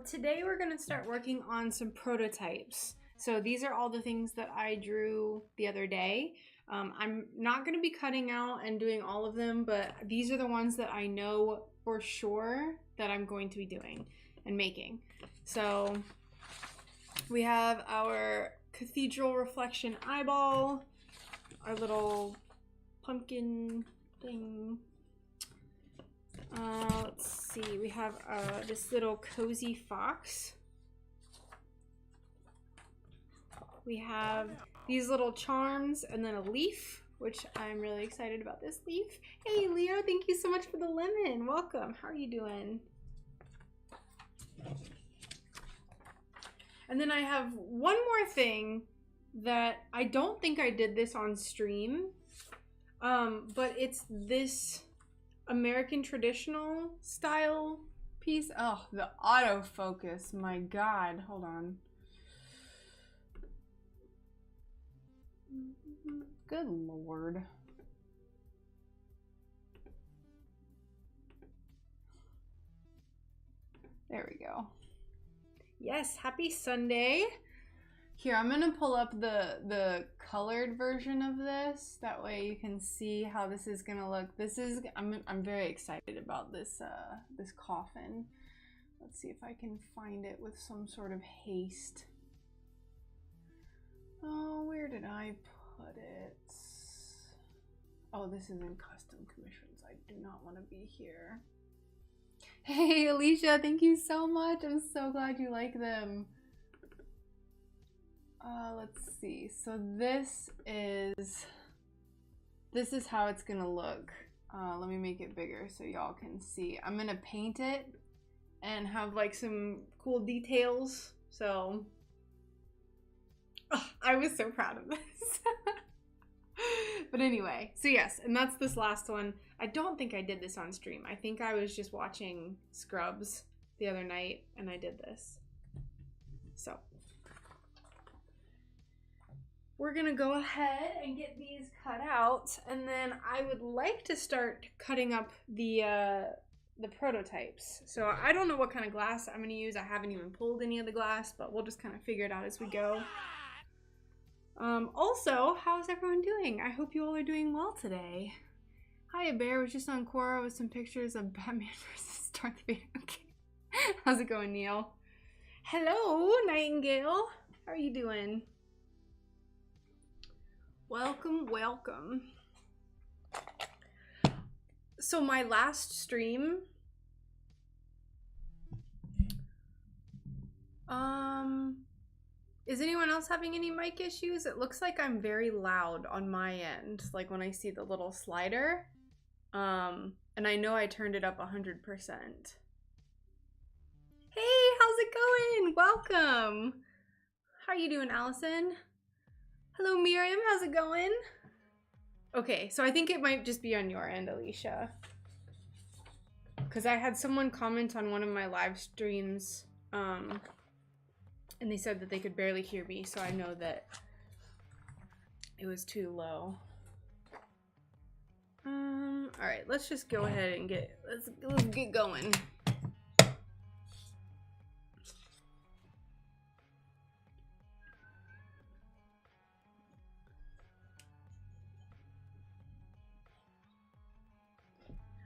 Today we're gonna start working on some prototypes. So these are all the things that I drew the other day. I'm not gonna be cutting out and doing all of them, but these are the ones that I know for sure that I'm going to be doing and making. So we have our cathedral reflection eyeball, our little pumpkin thing. Let's see, we have this little cozy fox. We have these little charms and then a leaf, which I'm really excited about this leaf. Hey Leo, thank you so much for the lemon. Welcome. How are you doing? And then I have one more thing that I don't think I did this on stream, but it's this American traditional style piece. Oh, the autofocus, my God, hold on. Good Lord. There we go. Yes, happy Sunday. Here, I'm gonna pull up the colored version of this. That way you can see how this is gonna look. This is, I'm very excited about this this coffin. Let's see if I can find it with some sort of haste. Oh, where did I put it? Oh, this is in custom commissions. I do not want to be here. Hey, Alicia, thank you so much. I'm so glad you like them. Let's see. So this is how it's gonna look. Let me make it bigger so y'all can see. I'm gonna paint it and have like some cool details. So I was so proud of this. But anyway, so yes, and that's this last one. I don't think I did this on stream. I think I was just watching Scrubs the other night and I did this. So we're gonna go ahead and get these cut out, and then I would like to start cutting up the prototypes. So I don't know what kind of glass I'm gonna use. I haven't even pulled any of the glass, but we'll just kind of figure it out as we go. Also, how's everyone doing? I hope you all are doing well today. Hi, Bear was just on Quora with some pictures of Batman versus Darth Vader. Okay. How's it going, Neil? Hello, Nightingale. How are you doing? Welcome, welcome. So my last stream, is anyone else having any mic issues? It looks like I'm very loud on my end, like when I see the little slider. And I know I turned it up 100%. Hey, how's it going? Welcome. How are you doing, Allison? Hello, Miriam. How's it going? Okay, so I think it might just be on your end, Alicia. Because I had someone comment on one of my live streams, and they said that they could barely hear me, so I know that it was too low. All right, let's just go ahead and let's get going.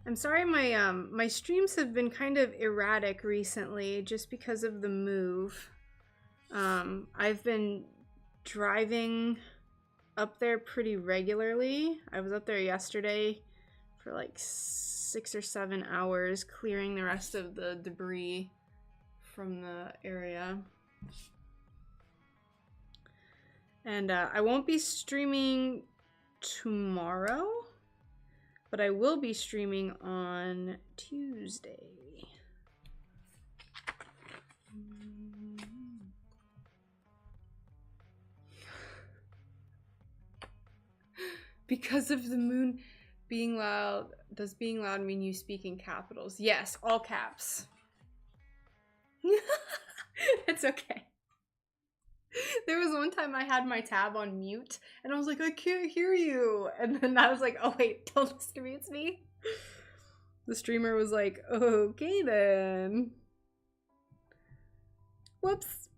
I'm sorry, my streams have been kind of erratic recently just because of the move. I've been driving up there pretty regularly. I was up there yesterday for like 6 or 7 hours clearing the rest of the debris from the area. And I won't be streaming tomorrow, but I will be streaming on Tuesday. Because of the moon being loud, does being loud mean you speak in capitals? Yes, all caps. It's okay. There was one time I had my tab on mute and I was like, I can't hear you. And then I was like, oh wait, don't listen to me, it's me. The streamer was like, okay then. Whoops.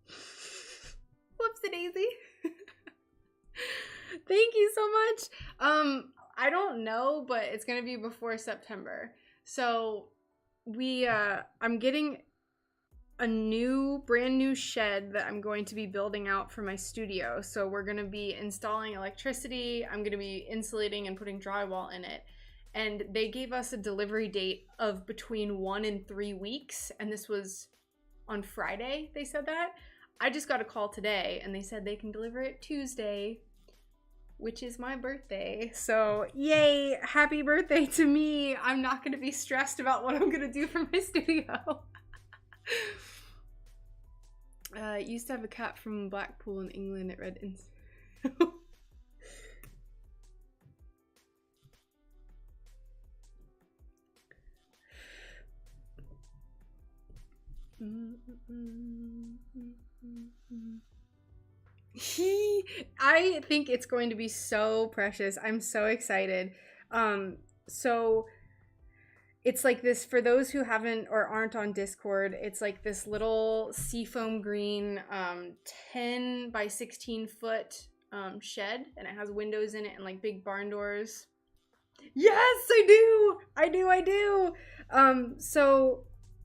Whoopsie daisy. Thank you so much. I don't know, but it's gonna be before September. So I'm getting a brand new shed that I'm going to be building out for my studio. So we're gonna be installing electricity. I'm gonna be insulating and putting drywall in it. And they gave us a delivery date of between 1 and 3 weeks. And this was on Friday, they said that. I just got a call today and they said they can deliver it Tuesday, which is my birthday. So yay, happy birthday to me. I'm not gonna be stressed about what I'm gonna do for my studio. Used to have a cat from Blackpool in England. It read I think it's going to be so precious. I'm so excited. So it's like this, for those who haven't or aren't on Discord, it's like this little seafoam green 10 by 16 foot shed, and it has windows in it and like big barn doors. Yes, I do. So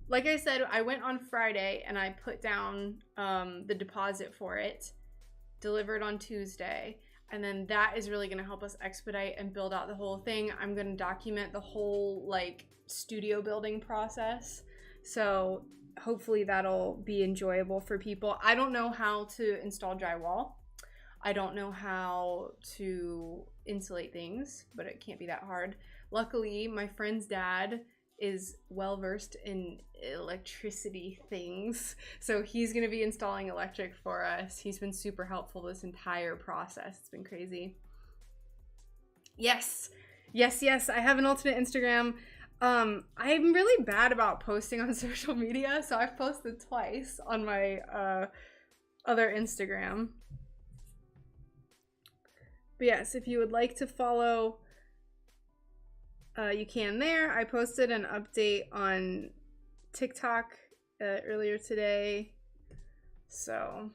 like I said, I went on Friday and I put down the deposit for it, delivered on Tuesday, and then that is really going to help us expedite and build out the whole thing. I'm going to document the whole like studio building process, so hopefully that'll be enjoyable for people. I don't know how to install drywall. I don't know how to insulate things, but it can't be that hard. Luckily, my friend's dad is well versed in electricity things, so he's going to be installing electric for us. He's been super helpful this entire process. It's been crazy. Yes, I have an alternate Instagram. I'm really bad about posting on social media, so I've posted twice on my other Instagram. But yes, if you would like to follow, you can there. I posted an update on TikTok earlier today, so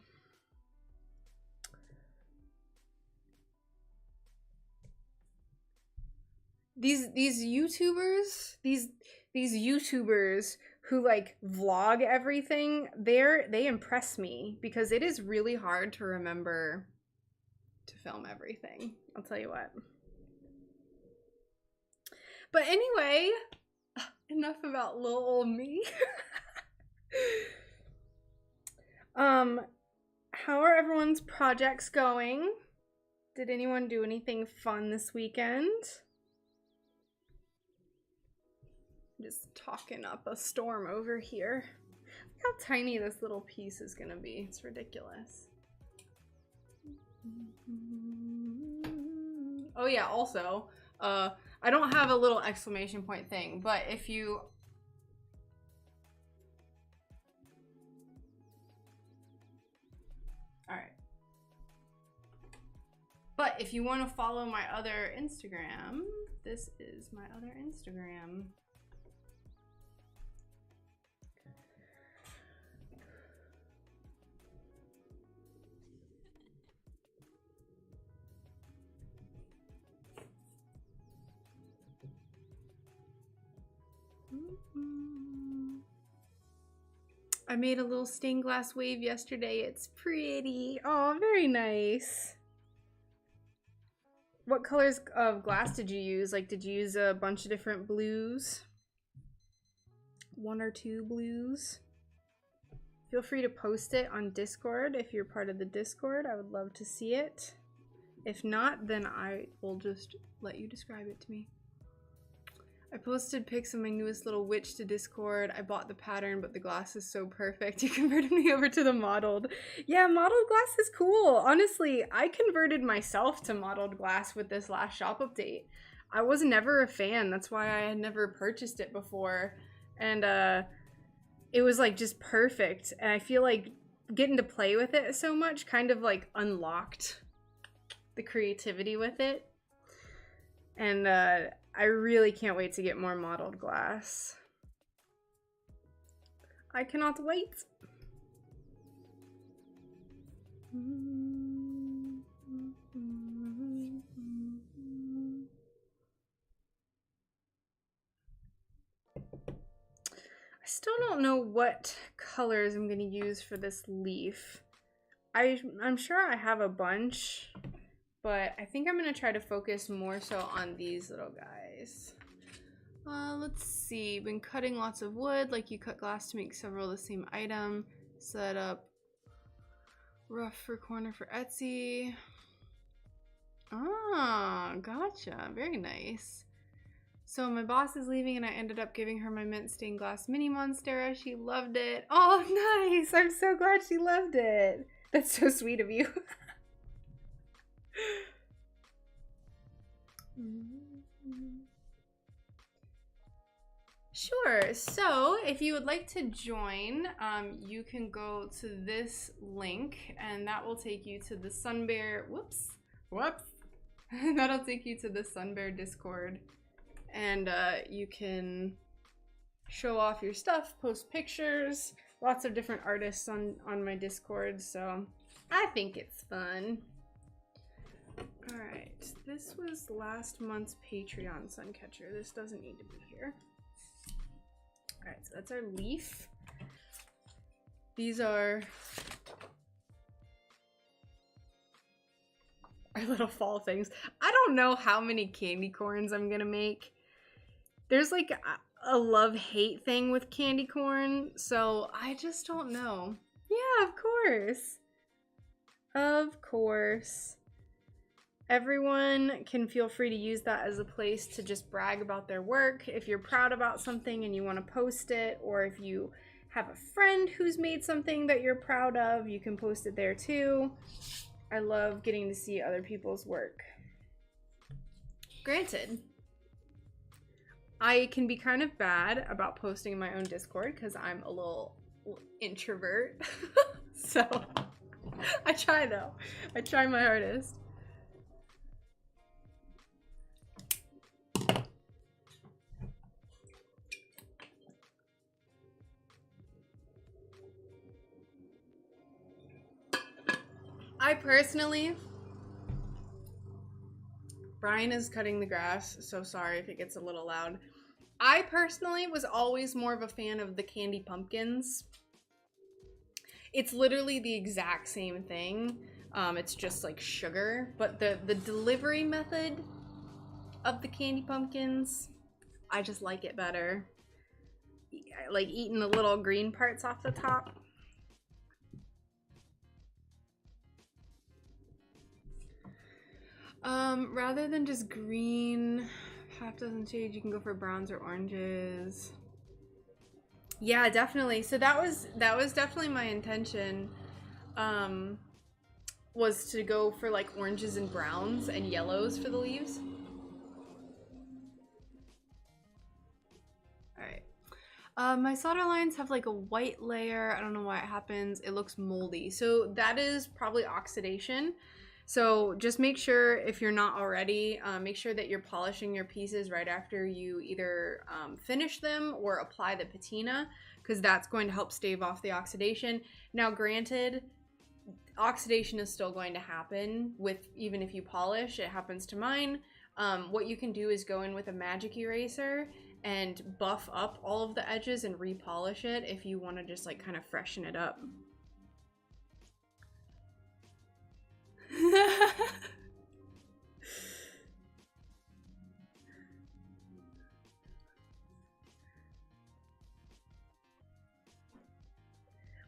these YouTubers, these YouTubers who like vlog everything, they impress me, because it is really hard to remember to film everything. I'll tell you what. But anyway, enough about little old me. How are everyone's projects going? Did anyone do anything fun this weekend? Just talking up a storm over here. Look how tiny this little piece is gonna be. It's ridiculous. Oh yeah, also, I don't have a little exclamation point thing, but if you... Alright. But if you want to follow my other Instagram, this is my other Instagram. I made a little stained glass wave yesterday. It's pretty. Oh, very nice. What colors of glass did you use? Like, did you use a bunch of different blues? 1 or 2 blues? Feel free to post it on Discord if you're part of the Discord. I would love to see it. If not, then I will just let you describe it to me. I posted pics of my newest little witch to Discord. I bought the pattern, but the glass is so perfect. You converted me over to the modeled. Yeah, modeled glass is cool. Honestly, I converted myself to modeled glass with this last shop update. I was never a fan. That's why I had never purchased it before. And it was like just perfect. And I feel like getting to play with it so much kind of like unlocked the creativity with it. And I really can't wait to get more modeled glass. I cannot wait. I still don't know what colors I'm going to use for this leaf. I'm sure I have a bunch, but I think I'm going to try to focus more so on these little guys. Let's see. Been cutting lots of wood, like you cut glass to make several of the same item. Set up rough for corner for Etsy. Ah, gotcha. Very nice. So my boss is leaving and I ended up giving her my mint stained glass mini monstera. She loved it. Oh, nice. I'm so glad she loved it. That's so sweet of you. Sure. So if you would like to join, you can go to this link and that will take you to the SunBear. Whoops. That'll take you to the SunBear Discord. And you can show off your stuff, post pictures, lots of different artists on my Discord, so I think it's fun. Alright, this was last month's Patreon Suncatcher. This doesn't need to be here. Alright, so that's our leaf. These are our little fall things. I don't know how many candy corns I'm gonna make. There's like a love-hate thing with candy corn, so I just don't know. Yeah, of course. Of course. Everyone can feel free to use that as a place to just brag about their work. If you're proud about something and you want to post it, or if you have a friend who's made something that you're proud of, you can post it there too. I love getting to see other people's work. Granted, I can be kind of bad about posting in my own Discord because I'm a little introvert. So I try though. I try my hardest. I personally, Brian is cutting the grass, so sorry if it gets a little loud. I personally was always more of a fan of the candy pumpkins. It's literally the exact same thing. It's just like sugar, but the delivery method of the candy pumpkins, I just like it better. I like eating the little green parts off the top. Rather than just green, half dozen shades, you can go for browns or oranges. Yeah, definitely. So that was definitely my intention. Was to go for like oranges and browns and yellows for the leaves. Alright. My solder lines have like a white layer. I don't know why it happens. It looks moldy. So that is probably oxidation. So just make sure, if you're not already, make sure that you're polishing your pieces right after you either finish them or apply the patina, because that's going to help stave off the oxidation. Now granted, oxidation is still going to happen with even if you polish. It happens to mine. What you can do is go in with a magic eraser and buff up all of the edges and repolish it if you want to just like kind of freshen it up.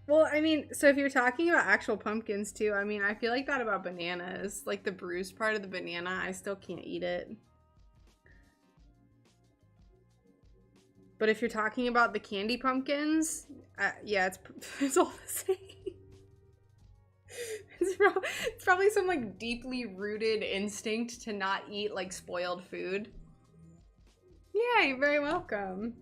Well, I mean, so if you're talking about actual pumpkins too, I mean, I feel like that about bananas. Like the bruised part of the banana, I still can't eat it. But if you're talking about the candy pumpkins, yeah, it's all the same. It's probably some like deeply rooted instinct to not eat like spoiled food. Yeah, you're very welcome.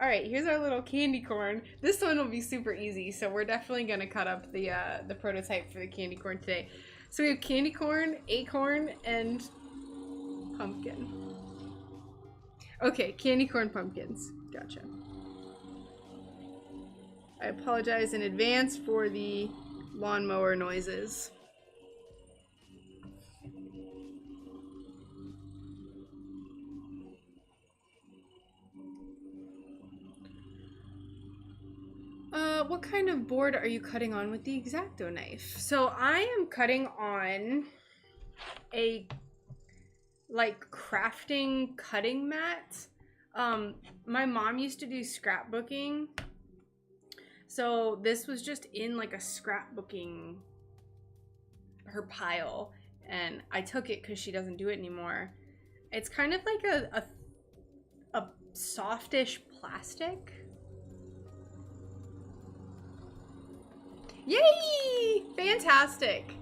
All right, here's our little candy corn. This one will be super easy, so we're definitely gonna cut up the prototype for the candy corn today. So we have candy corn, acorn, and pumpkin. Okay, candy corn pumpkins. Gotcha. I apologize in advance for the lawnmower noises. What kind of board are you cutting on with the X-Acto knife? So I am cutting on a like crafting cutting mat. My mom used to do scrapbooking, so this was just in like a scrapbooking her pile, and I took it because she doesn't do it anymore. It's kind of like a softish plastic. Yay! Fantastic.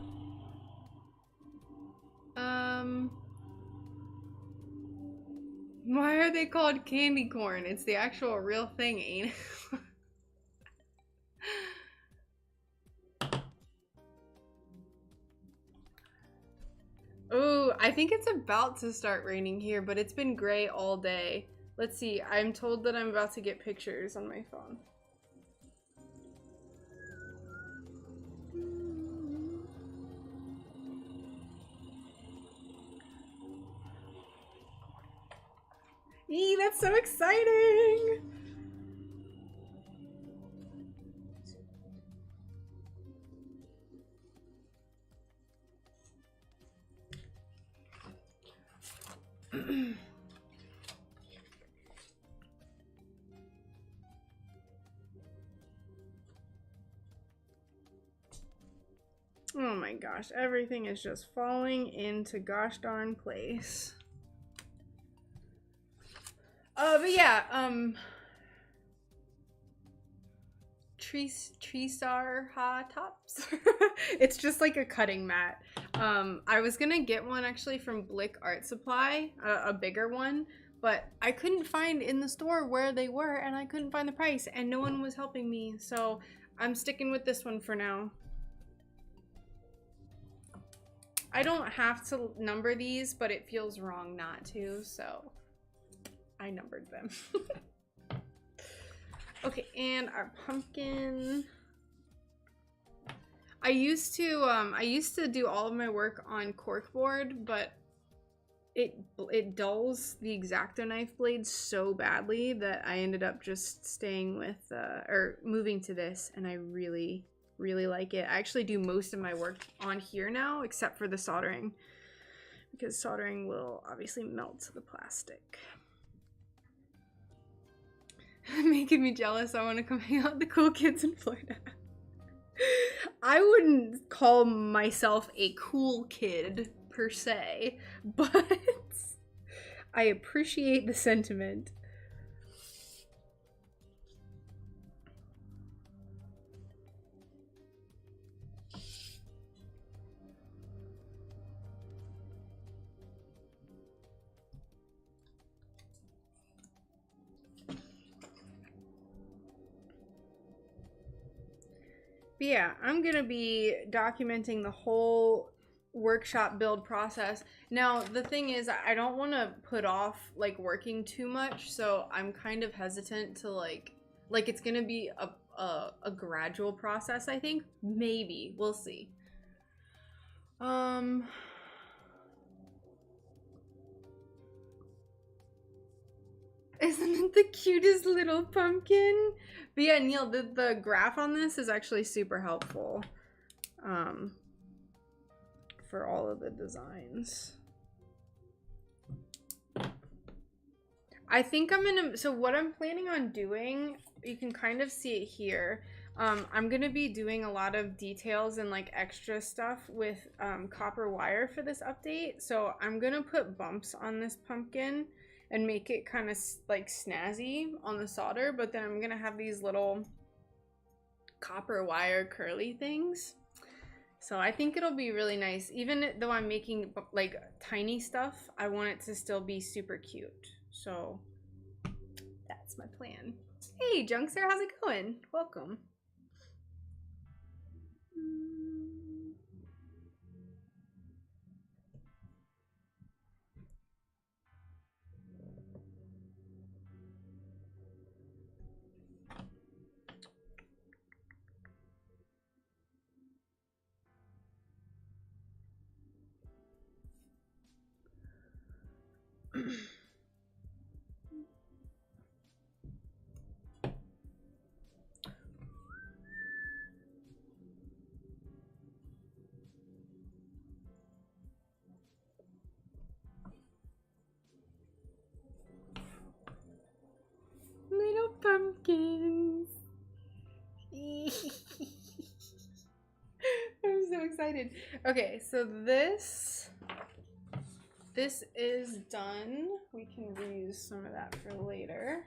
Why are they called candy corn? It's the actual real thing, ain't it? Oh, I think it's about to start raining here, but it's been gray all day. Let's see. I'm told that I'm about to get pictures on my phone. Eee, that's so exciting! Oh my gosh, everything is just falling into gosh darn place. But yeah, tree star ha tops. It's just like a cutting mat. I was gonna get one actually from Blick Art Supply, a bigger one, but I couldn't find in the store where they were, and I couldn't find the price, and no one was helping me, so I'm sticking with this one for now. I don't have to number these, but it feels wrong not to, so I numbered them. Okay, and our pumpkin. I used to do all of my work on corkboard, but it dulls the X-Acto knife blade so badly that I ended up just staying with or moving to this, and I really like it. I actually do most of my work on here now, except for the soldering, because soldering will obviously melt the plastic. Making me jealous. I want to come hang out with the cool kids in Florida. I wouldn't call myself a cool kid per se, but I appreciate the sentiment. But yeah, I'm gonna be documenting the whole workshop build process. Now, the thing is, I don't want to put off like working too much, so I'm kind of hesitant to like it's gonna be a gradual process, I think. Maybe. We'll see. Isn't it the cutest little pumpkin? But yeah, Neil, the graph on this is actually super helpful for all of the designs. I think I'm gonna, so what I'm planning on doing, you can kind of see it here. I'm gonna be doing a lot of details and like extra stuff with copper wire for this update. So I'm gonna put bumps on this pumpkin and make it kind of like snazzy on the solder, but then I'm gonna have these little copper wire curly things. So I think it'll be really nice. Even though I'm making like tiny stuff, I want it to still be super cute. So that's my plan. Hey, Junkster, how's it going? Welcome. pumpkins. I'm so excited. Okay, so this is done. We can reuse some of that for later.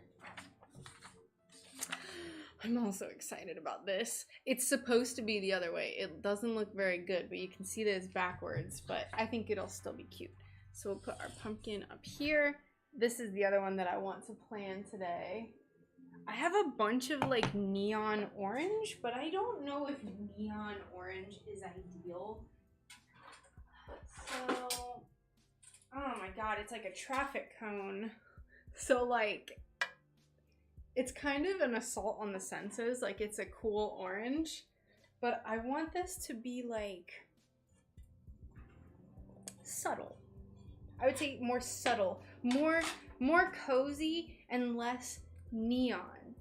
I'm also excited about this. It's supposed to be the other way. It doesn't look very good, but you can see that it's backwards, but I think it'll still be cute. So we'll put our pumpkin up here. This is the other one that I want to plan today. I have a bunch of like neon orange, but I don't know if neon orange is ideal. So, oh my god, it's like a traffic cone. So like, it's kind of an assault on the senses, like it's a cool orange, but I want this to be like subtle. I would say more subtle, more cozy and less neon.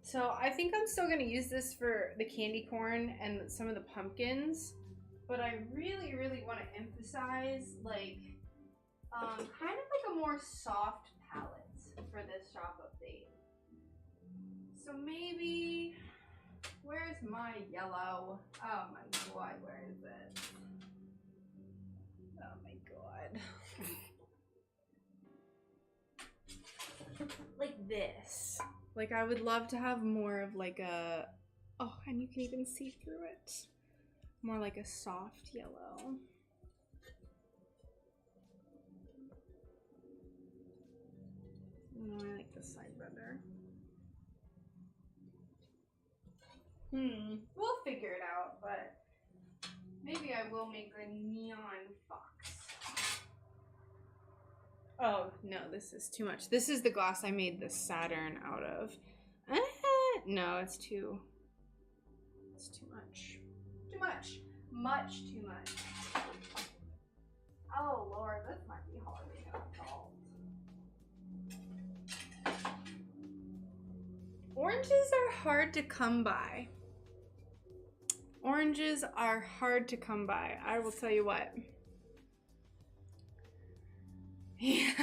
So I think I'm still gonna use this for the candy corn and some of the pumpkins, but I really, really want to emphasize like kind of like a more soft palette for this shop update. So maybe, where's my yellow? Oh my god, where is it? Oh my god. Like this. Like I would love to have more of like a, oh, and you can even see through it. More like a soft yellow. Oh, I like this side better. We'll figure it out, but maybe I will make a neon fox. Oh, no, this is too much. This is the glass I made the Saturn out of. No, it's too much. Too much. Much too much. Oh, Lord, this might be hard to get out. Oranges are hard to come by. Oranges are hard to come by. I will tell you what. Yeah.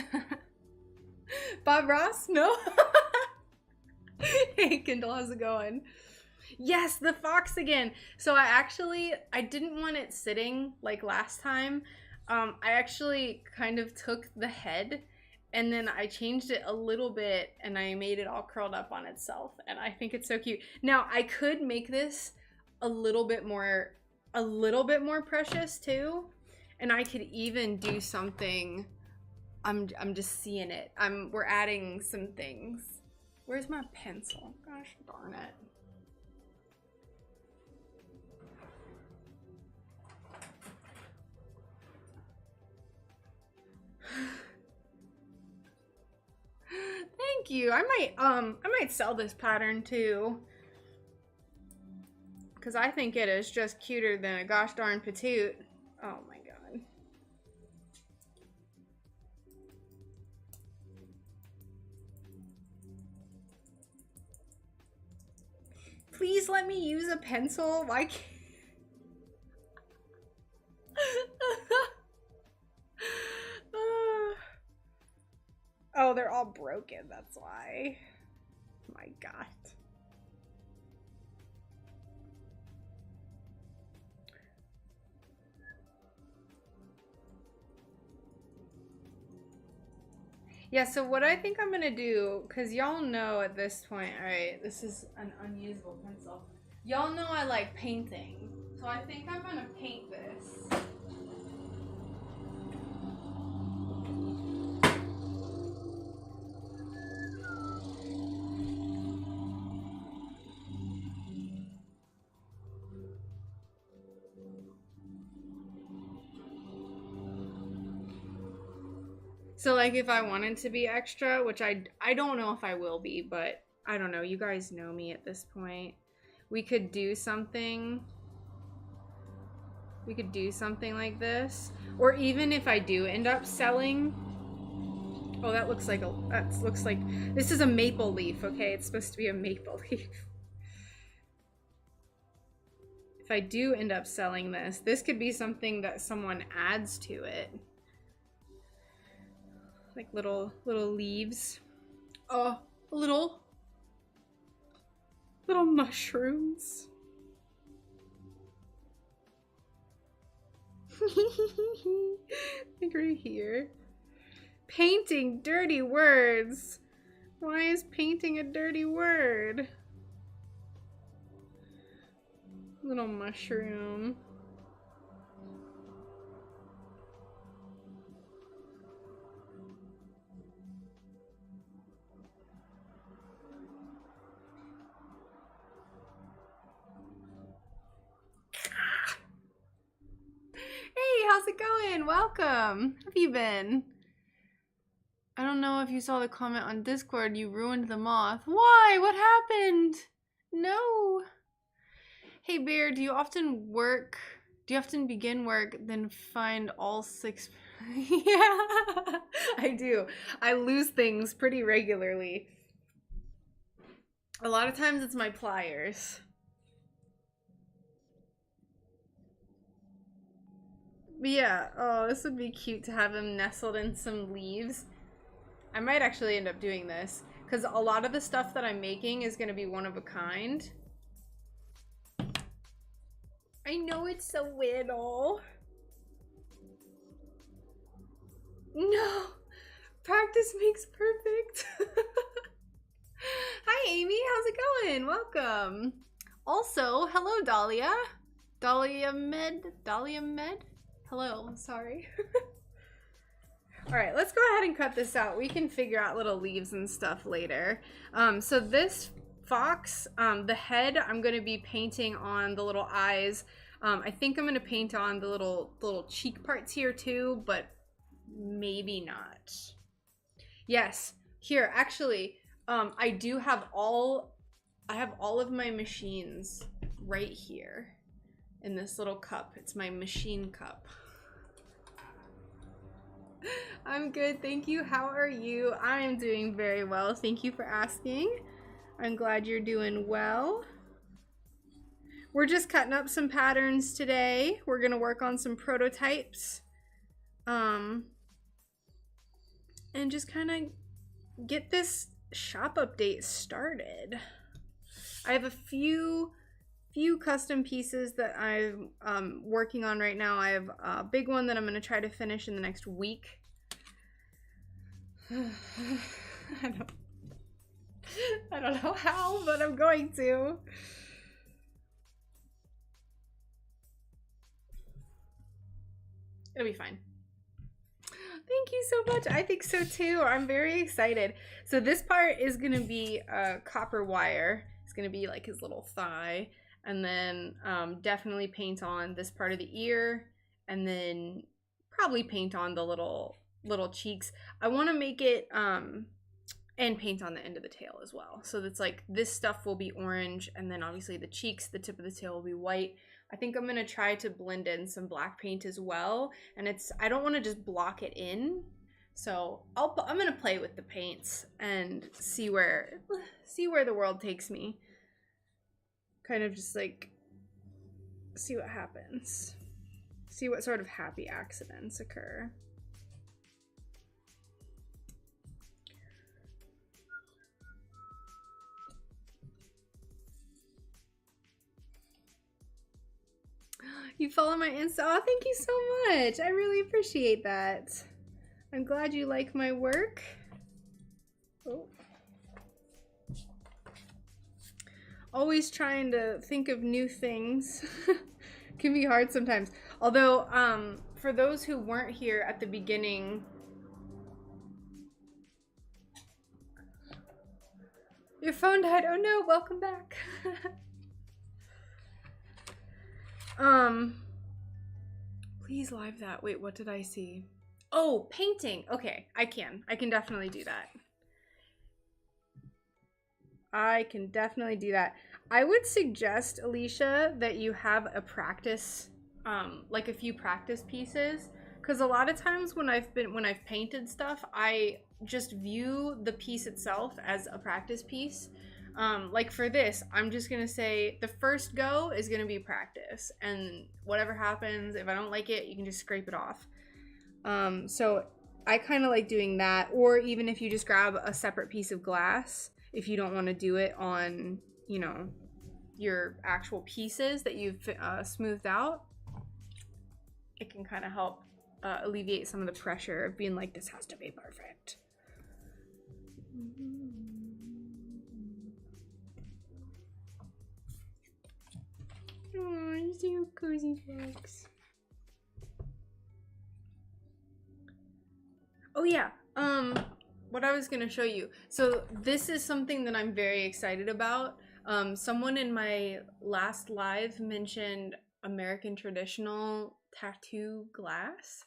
Bob Ross? No? Hey, Kendall, how's it going? Yes, the fox again. So I didn't want it sitting like last time. I actually kind of took the head and then I changed it a little bit and I made it all curled up on itself. And I think it's so cute. Now, I could make this a little bit more precious too. And I could even do something. I'm just seeing it. We're adding some things. Where's my pencil? Gosh darn it. Thank you. I might sell this pattern too. Cause I think it is just cuter than a gosh darn patoot. Oh my god. Please let me use a pencil. Why can't oh, they're all broken, that's why. Oh my god. Yeah, so what I think I'm gonna do, because y'all know at this point, alright, this is an unusable pencil. Y'all know I like painting. So I think I'm gonna paint this. So like if I wanted to be extra, which I don't know if I will be, but I don't know, you guys know me at this point. We could do something like this. Or even if I do end up selling, oh, that looks like this is a maple leaf, okay? It's supposed to be a maple leaf. If I do end up selling this, this could be something that someone adds to it. Like little leaves. Oh, a little Little mushrooms. Like right here. Painting dirty words. Why is painting a dirty word? Little mushroom. Hey, how's it going? Welcome. How have you been? I don't know if you saw the comment on Discord. You ruined the moth. Why? What happened? No. Hey, Bear, do you often begin work, then find all 6? Yeah, I do. I lose things pretty regularly. A lot of times it's my pliers. But yeah, oh, this would be cute to have him nestled in some leaves. I might actually end up doing this, because a lot of the stuff that I'm making is going to be one of a kind. I know it's so little. No, practice makes perfect. Hi, Amy. How's it going? Welcome. Also, hello, Dahlia. Dahlia Med. Hello. Sorry. All right, let's go ahead and cut this out. We can figure out little leaves and stuff later. So this fox, the head, I'm going to be painting on the little eyes. I think I'm going to paint on the little cheek parts here too, but maybe not. Yes, here, actually, I have all of my machines right here in this little cup. It's my machine cup. I'm good, thank you. How are you? I am doing very well. Thank you for asking. I'm glad you're doing well. We're just cutting up some patterns today. We're gonna work on some prototypes. And just kind of get this shop update started. I have a few custom pieces that I'm working on right now. I have a big one that I'm going to try to finish in the next week. I don't know how, but I'm going to. It'll be fine. Thank you so much. I think so too. I'm very excited. So this part is going to be copper wire. It's going to be like his little thigh. And then definitely paint on this part of the ear. And then probably paint on the little cheeks. I want to make it and paint on the end of the tail as well. So that's like this stuff will be orange. And then obviously the cheeks, the tip of the tail will be white. I think I'm going to try to blend in some black paint as well. And I don't want to just block it in. So I'm going to play with the paints and see where the world takes me. Kind of just like see what happens. See what sort of happy accidents occur. You follow my Insta? Oh, thank you so much. I really appreciate that. I'm glad you like my work. Oh. Always trying to think of new things. Can be hard sometimes. Although, for those who weren't here at the beginning, your phone died. Oh no, welcome back. Please live that. Wait, what did I see? Oh, painting. Okay, I can definitely do that. I can definitely do that. I would suggest, Alicia, that you have a practice, like a few practice pieces, because a lot of times when I've painted stuff, I just view the piece itself as a practice piece. Like for this, I'm just gonna say the first go is gonna be practice, and whatever happens, if I don't like it, you can just scrape it off. So I kind of like doing that, or even if you just grab a separate piece of glass, if you don't want to do it on, you know, your actual pieces that you've smoothed out, it can kind of help alleviate some of the pressure of being like, this has to be perfect. Oh, you see your cozy fox. Oh yeah, what I was gonna show you. So this is something that I'm very excited about. Someone in my last live mentioned American traditional tattoo glass,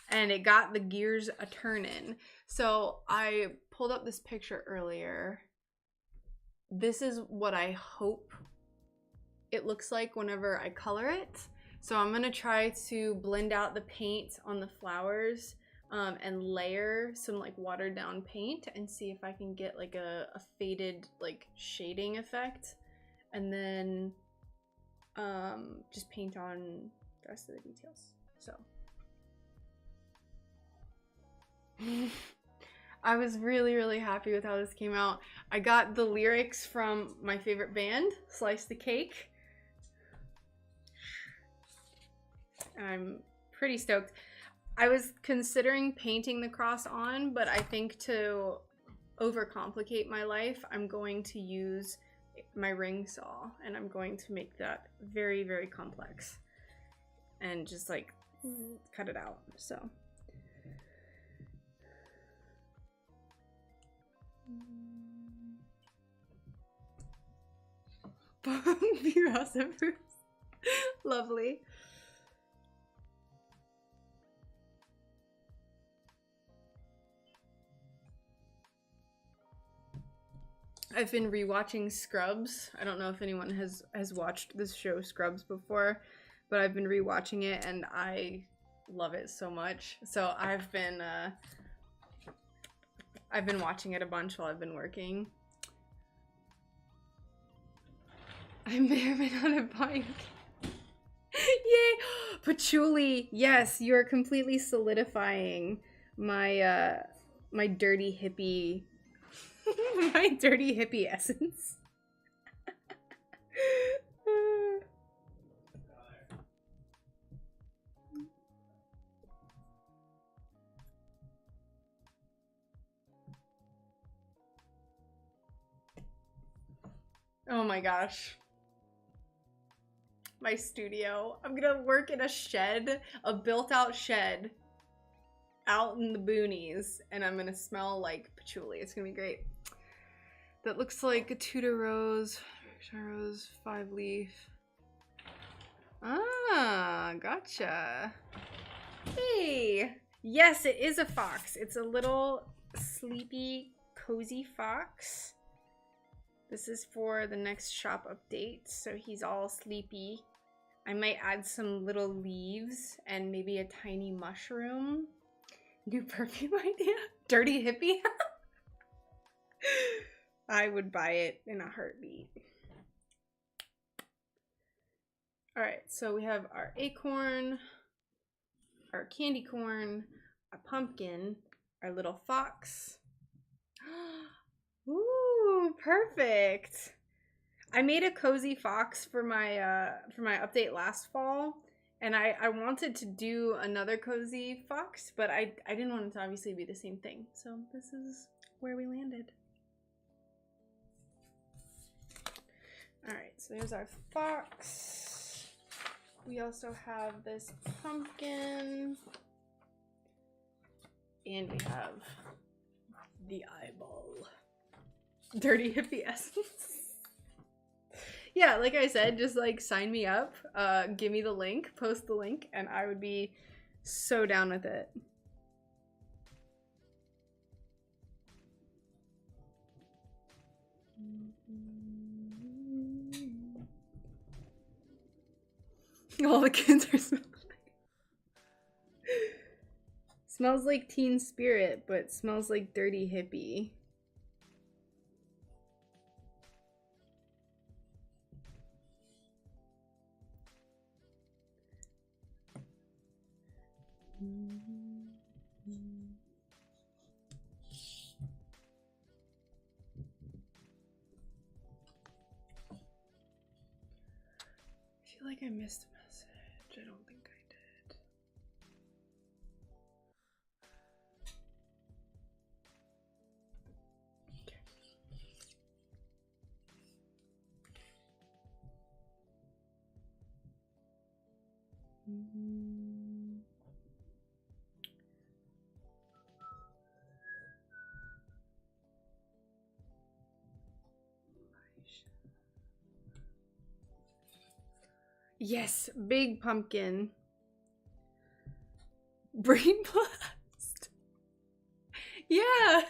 and it got the gears a turning. So I pulled up this picture earlier. This is what I hope it looks like whenever I color it. So I'm gonna try to blend out the paint on the flowers and layer some like watered down paint and see if I can get like a faded like shading effect, and then just paint on the rest of the details. So I was really happy with how this came out. I got the lyrics from my favorite band, Slice the Cake. I'm pretty stoked. I was considering painting the cross on, but I think to overcomplicate my life, I'm going to use my ring saw, and I'm going to make that very complex and just like cut it out. So lovely. I've been rewatching Scrubs. I don't know if anyone has watched this show Scrubs before, but I've been rewatching it and I love it so much. So I've been watching it a bunch while I've been working. I may have been on a bike. Yay! Patchouli! Yes, you are completely solidifying my my dirty hippie my dirty hippie essence. Oh my gosh. My studio. I'm gonna work in a shed, a built-out shed out in the boonies, and I'm gonna smell like patchouli. It's gonna be great. That looks like a Tudor rose, 5-leaf. Ah, gotcha. Hey! Yes, it is a fox. It's a little sleepy, cozy fox. This is for the next shop update, so he's all sleepy. I might add some little leaves and maybe a tiny mushroom. New perfume idea? Dirty hippie? I would buy it in a heartbeat. Alright, so we have our acorn, our candy corn, a pumpkin, our little fox. Ooh, perfect. I made a cozy fox for my update last fall, and I wanted to do another cozy fox, but I didn't want it to obviously be the same thing. So this is where we landed. Alright, so there's our fox. We also have this pumpkin. And we have the eyeball. Dirty hippie essence. Yeah, like I said, just like sign me up. Give me the link, post the link, and I would be so down with it. All the kids are smelling. Smells like Teen Spirit, but smells like Dirty Hippie. feel like I missed a message. I don't think I did. Okay. Yes, big pumpkin. Brain blast. Yeah.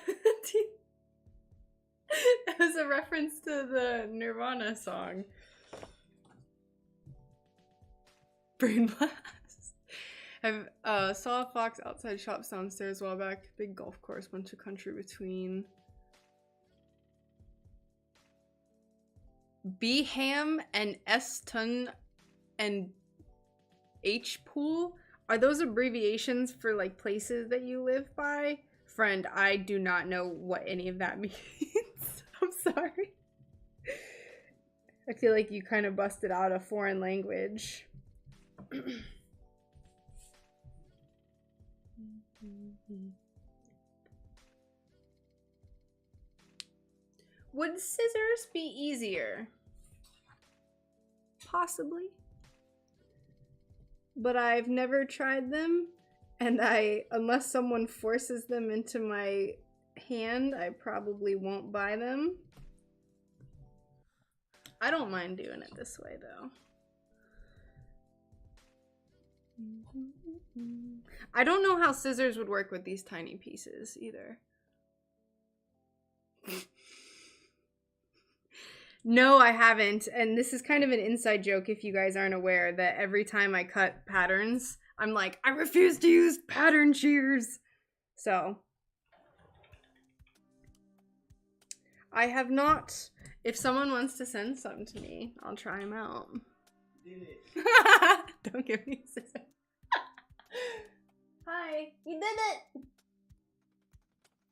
That was a reference to the Nirvana song. Brain blast. I saw a fox outside shops downstairs a while back. Big golf course, bunch of country between. Beham and Eston and H pool. Are those abbreviations for like places that you live by? Friend, I do not know what any of that means. I'm sorry. I feel like you kind of busted out a foreign language. Would scissors be easier? Possibly. But I've never tried them, and unless someone forces them into my hand, I probably won't buy them. I don't mind doing it this way though. I don't know how scissors would work with these tiny pieces either. No, I haven't. And this is kind of an inside joke if you guys aren't aware that every time I cut patterns, I'm like, I refuse to use pattern shears. So I have not. If someone wants to send some to me, I'll try them out. Did it. Don't give me scissors. Hi, you did it.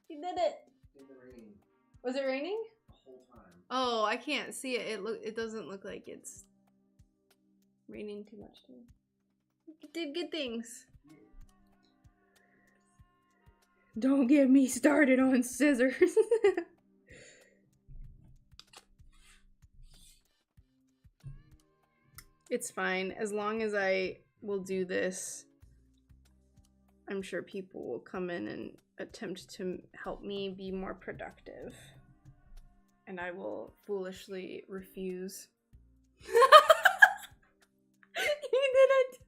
You did it. In the rain. Was it raining? The whole time. Oh, I can't see it. It doesn't look like it's raining too much to me. You did good things. Yeah. Don't get me started on scissors. It's fine. As long as I will do this, I'm sure people will come in and attempt to help me be more productive. And I will foolishly refuse. You did it!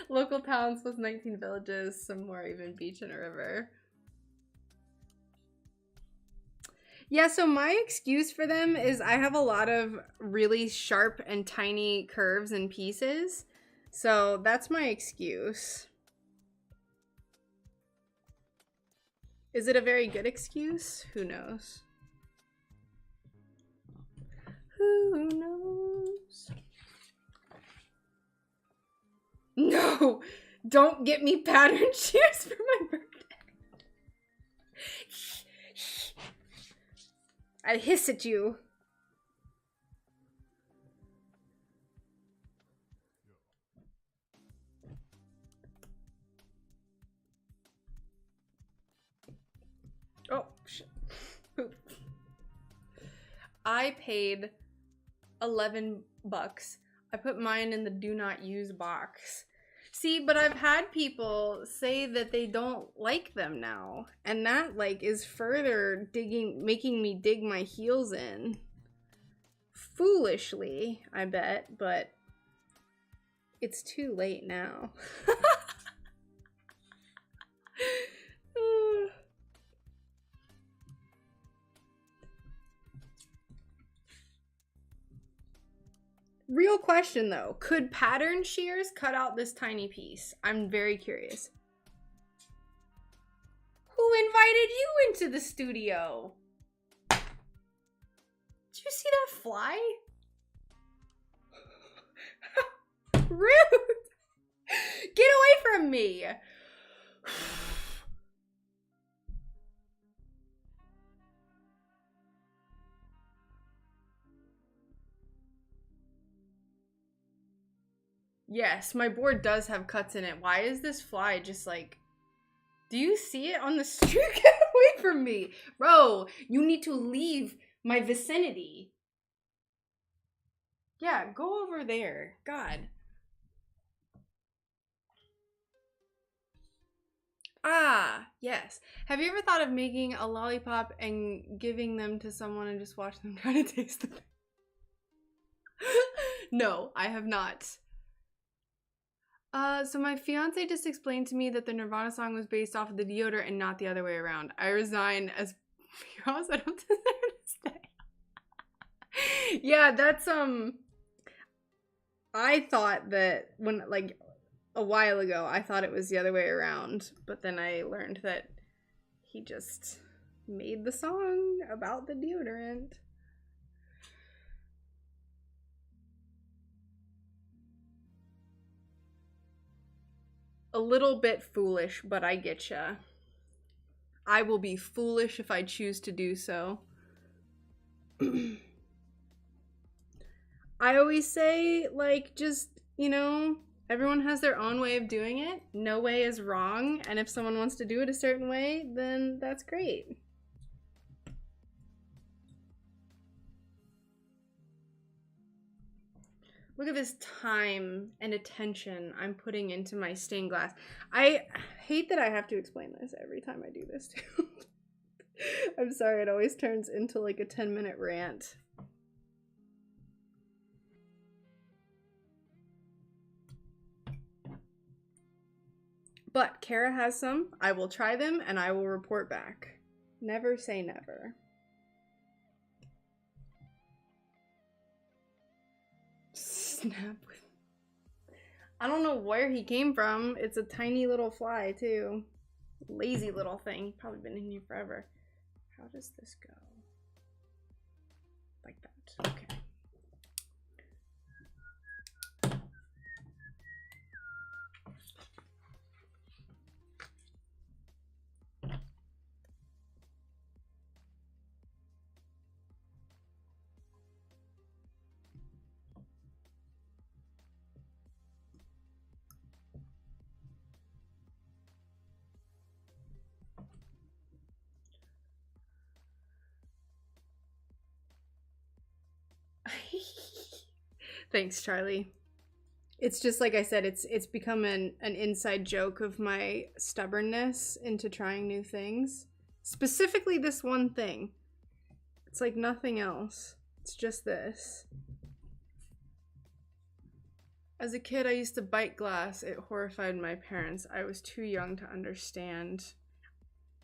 Local towns with 19 villages, some more even beach and a river. Yeah, so my excuse for them is I have a lot of really sharp and tiny curves and pieces. So that's my excuse. Is it a very good excuse? Who knows? Who knows? No! Don't get me pattern shears for my birthday. I hiss at you. Oh, shit. Poop. I paid 11 bucks. I put mine in the do not use box. See, but I've had people say that they don't like them now. And that, like, is further making me dig my heels in. Foolishly, I bet, but it's too late now. Real question though, could pattern shears cut out this tiny piece? I'm very curious. Who invited you into the studio? Did you see that fly? Rude! Get away from me! Yes, my board does have cuts in it. Why is this fly just like... Do you see it on the street? Get away from me. Bro, you need to leave my vicinity. Yeah, go over there. God. Ah, yes. Have you ever thought of making a lollipop and giving them to someone and just watch them try to taste them? No, I have not. So my fiance just explained to me that the Nirvana song was based off of the deodorant and not the other way around. I resign as because I don't deserve to stay. Yeah, that's I thought that when like a while ago I thought it was the other way around, but then I learned that he just made the song about the deodorant. A little bit foolish, but I getcha. I will be foolish if I choose to do so. I always say, like, just, you know, everyone has their own way of doing it. No way is wrong. And if someone wants to do it a certain way, then that's great. Look at this time and attention I'm putting into my stained glass. I hate that I have to explain this every time I do this too. I'm sorry, it always turns into like a 10-minute rant. But Kara has some. I will try them and I will report back. Never say never. Snap with... I don't know where he came from. It's a tiny little fly too. Lazy little thing. Probably been in here forever. How does this go? Like that. Okay. Thanks, Charlie. It's just like I said, it's become an inside joke of my stubbornness into trying new things. Specifically this one thing. It's like nothing else. It's just this. As a kid, I used to bite glass. It horrified my parents. I was too young to understand.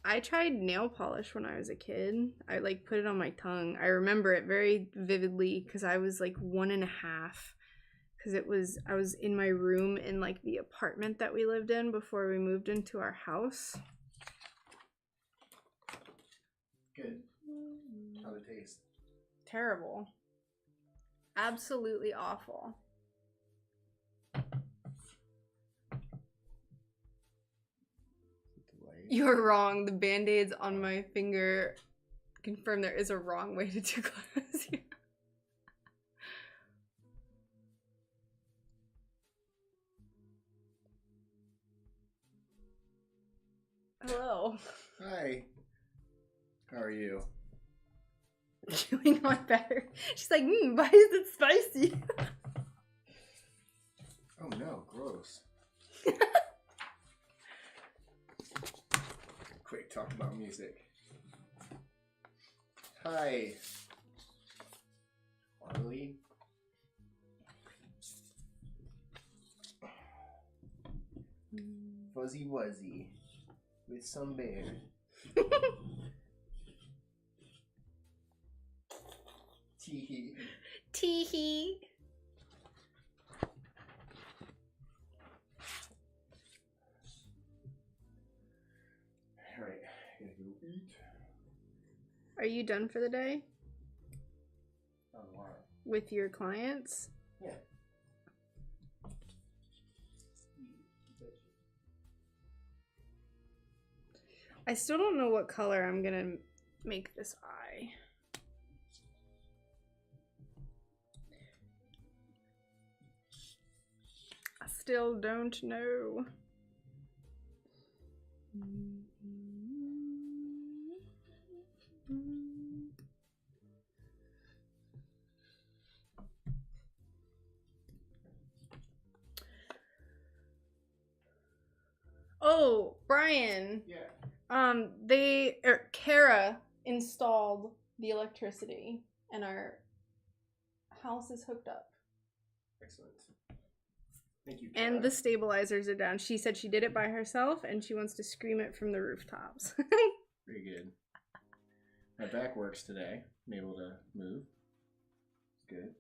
I tried nail polish when I was a kid. I like put it on my tongue. I remember it very vividly because I was like 1.5. Because I was in my room in like the apartment that we lived in before we moved into our house. Good. How'd it taste? Terrible. Absolutely awful. You're wrong. The band-aids on my finger confirm there is a wrong way to do glass. Hello. Hi. How are you? Chewing on batter. She's like, why is it spicy? Oh no, gross. Quick, talk about music. Hi. Harley. Fuzzy Wuzzy with some bear. Teehee. Teehee. Alright, gonna go eat. Are you done for the day? On what? With your clients? Yeah. I still don't know what color I'm gonna make this eye. still don't know. Oh, Brian. Yeah. Kara installed the electricity and our house is hooked up. Excellent. Thank you, And Kara. the stabilizers are down. She said she did it by herself and she wants to scream it from the rooftops. Very good. My back works today. I'm able to move. Good.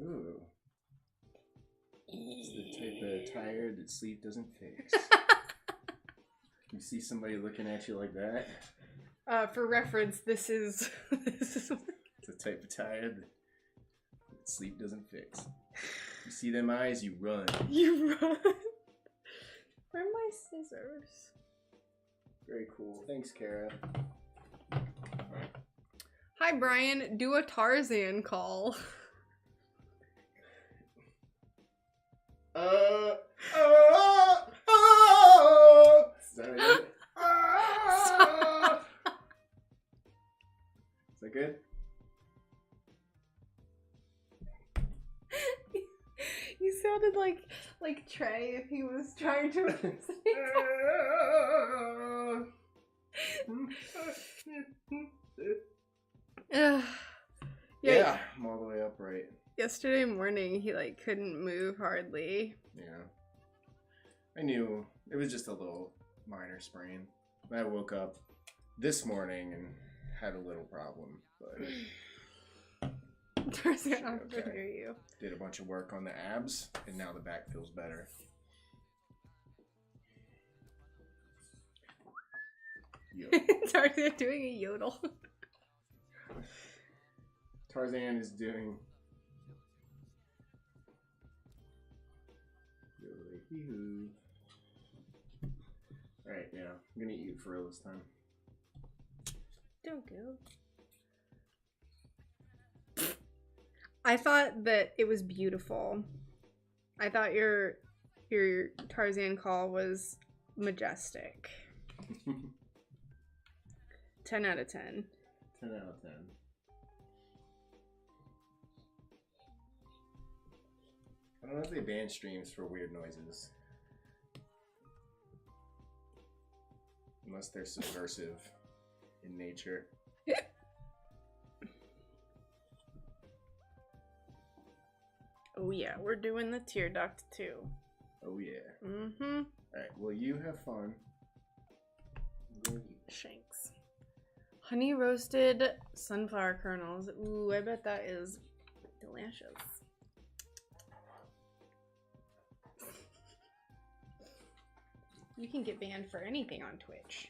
Ooh. It's the type of tired that sleep doesn't fix. You see somebody looking at you like that? For reference, this is It's the type of tired that sleep doesn't fix. You see them eyes, you run. You run. Where are my scissors? Very cool. Thanks, Kara. Hi, Brian. Do a Tarzan call. Is that it? Is that good? You sounded like Trey if he was trying to Yeah, I'm all the way upright. Yesterday morning, he couldn't move hardly. Yeah. I knew it was just a little minor sprain. I woke up this morning and had a little problem, but Tarzan, I okay. can hear you. Did a bunch of work on the abs, and now the back feels better. Tarzan doing a yodel. Tarzan is doing yodel-hee-hoo. Alright, yeah. I'm gonna eat for real this time. Don't go. I thought that it was beautiful. I thought your Tarzan call was majestic. 10 out of 10. 10 out of 10. I don't know if they ban streams for weird noises. Unless they're subversive in nature. Oh yeah, we're doing the tear duct too. Oh yeah. Mm-hmm. Alright, well you have fun. Shanks. Honey roasted sunflower kernels. Ooh, I bet that is delicious. You can get banned for anything on Twitch,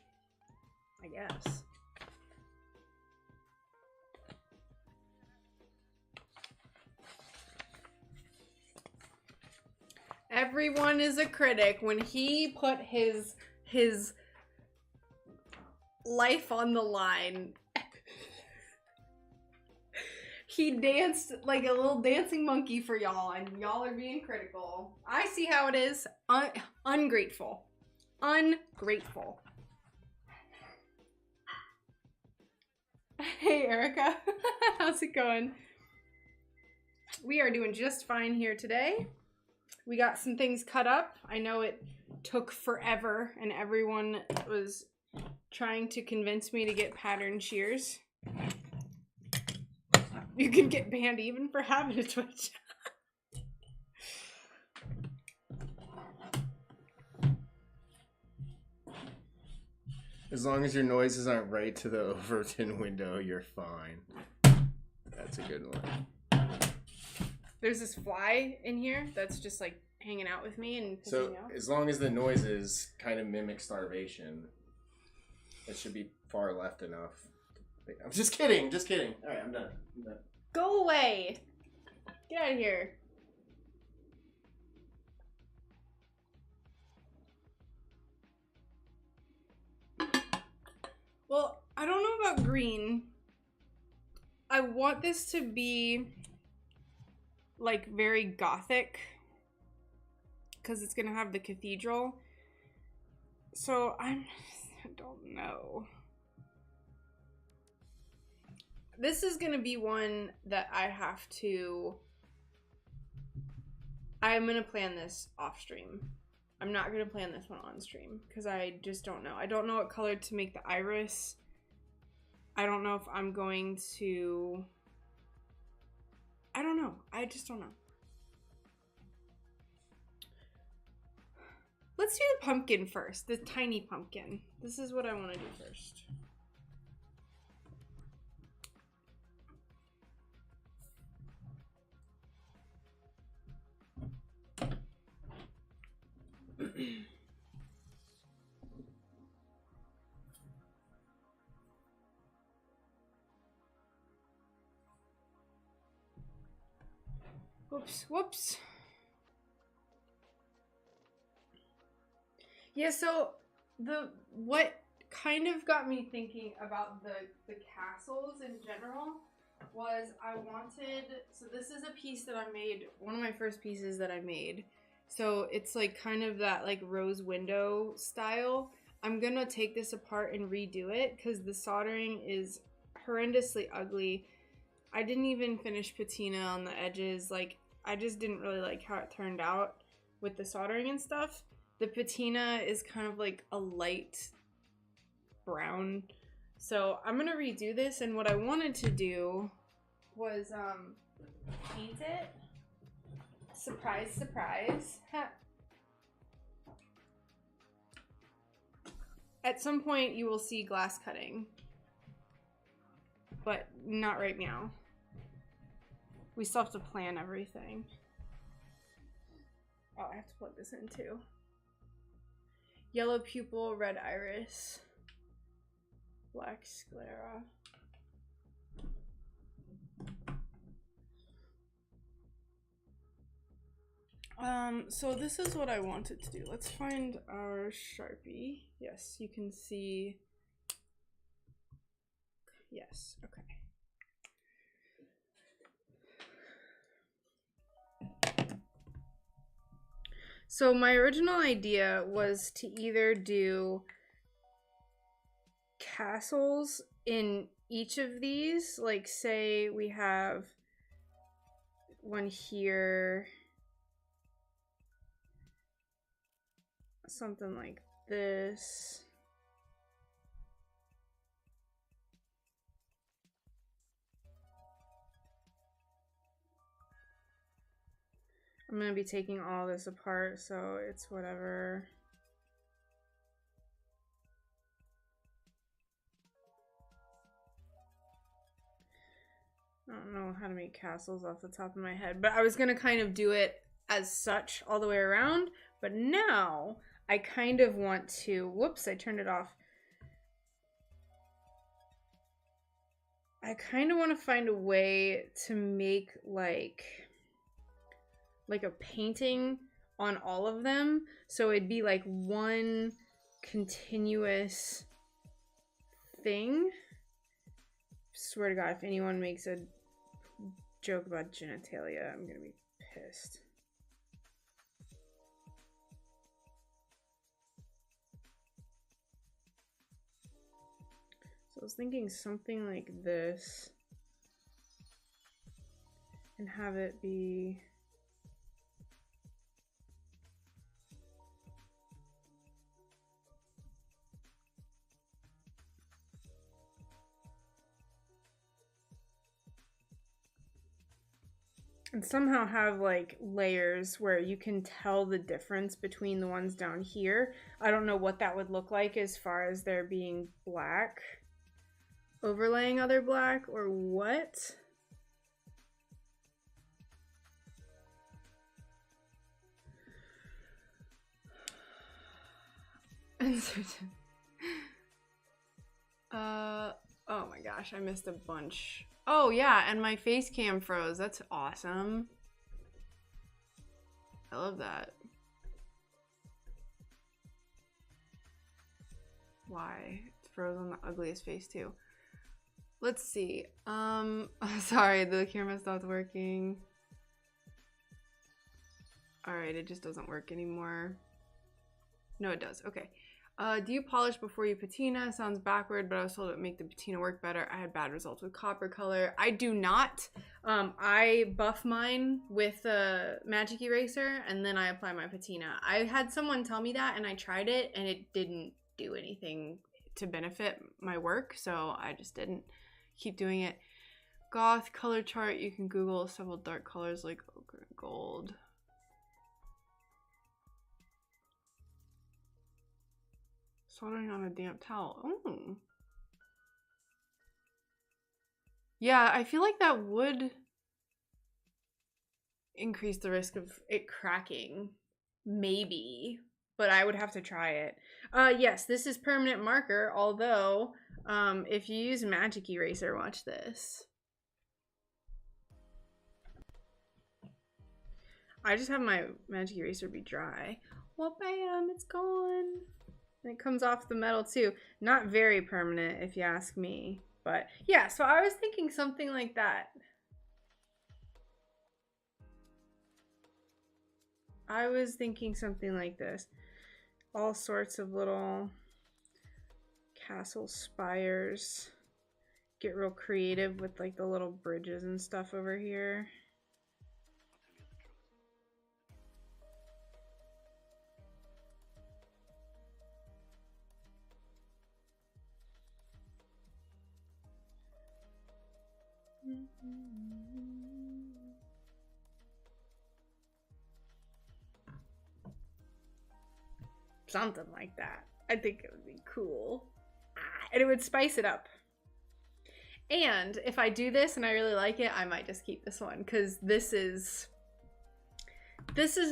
I guess. Everyone is a critic. When he put his life on the line, he danced like a little dancing monkey for y'all, and y'all are being critical. I see how it is. Ungrateful. Ungrateful. Hey, Erica. How's it going? We are doing just fine here today. We got some things cut up. I know it took forever, and everyone was trying to convince me to get pattern shears. You can get banned even for having a Twitch. As long as your noises aren't right to the Overton window, you're fine. That's a good one. There's this fly in here that's just like hanging out with me and pissing So me off. as long as the noises kind of mimic starvation, it should be far left enough. I'm just kidding. Just kidding. All right, I'm done. Go away. Get out of here. Well, I don't know about green. I want this to be like very gothic because it's gonna have the cathedral. So I don't know. This is gonna be one that I'm gonna plan this off stream. I'm not gonna plan this one on stream because I just don't know. I don't know what color to make the iris. I don't know if I'm going to... I don't know. I just don't know. Let's do the pumpkin first. The tiny pumpkin. This is what I want to do first. Whoops. Yeah, so what kind of got me thinking about the castles in general was so this is a piece that I made, one of my first pieces that I made. So it's like kind of that like rose window style. I'm gonna take this apart and redo it because the soldering is horrendously ugly. I didn't even finish patina on the edges. Like, I just didn't really like how it turned out with the soldering and stuff. The patina is kind of like a light brown. So I'm gonna redo this, and what I wanted to do was paint it. Surprise, surprise. At some point you will see glass cutting, but not right now. We still have to plan everything. Oh, I have to plug this in too. Yellow pupil, red iris, black sclera. So this is what I wanted to do. Let's find our Sharpie. Yes, you can see. Yes, okay. So my original idea was to either do castles in each of these, like say we have one here, something like this. I'm gonna be taking all this apart, so it's whatever. I don't know how to make castles off the top of my head, but I was gonna kind of do it as such all the way around, but now I kind of want to, whoops, I turned it off. I kind of want to find a way to make like a painting on all of them, so it'd be like one continuous thing. Swear to God, if anyone makes a joke about genitalia, I'm gonna be pissed. So I was thinking something like this and have it be and somehow have like layers where you can tell the difference between the ones down here. I don't know what that would look like as far as there being black overlaying other black or what. Oh my gosh, I missed a bunch. Oh yeah, and my face cam froze. That's awesome. I love that. Why? It froze on the ugliest face too. Let's see. Sorry, the camera stopped working. All right, it just doesn't work anymore. No, it does. Okay. Do you polish before you patina? Sounds backward, but I was told it would make the patina work better. I had bad results with copper color. I do not. I buff mine with a magic eraser and then I apply my patina. I had someone tell me that and I tried it and it didn't do anything to benefit my work, so I just didn't keep doing it. Goth color chart, you can Google several dark colors like ochre and gold. Soldering on a damp towel. Oh. Yeah, I feel like that would increase the risk of it cracking. Maybe. But I would have to try it. Yes, this is permanent marker, although if you use magic eraser, watch this. I just have my magic eraser be dry. Well, bam, it's gone. And it comes off the metal too. Not very permanent if you ask me. But yeah, so I was thinking something like that. I was thinking something like this. All sorts of little castle spires. Get real creative with like the little bridges and stuff over here. Something like that. I think it would be cool. And it would spice it up. And if I do this and I really like it, I might just keep this one because this is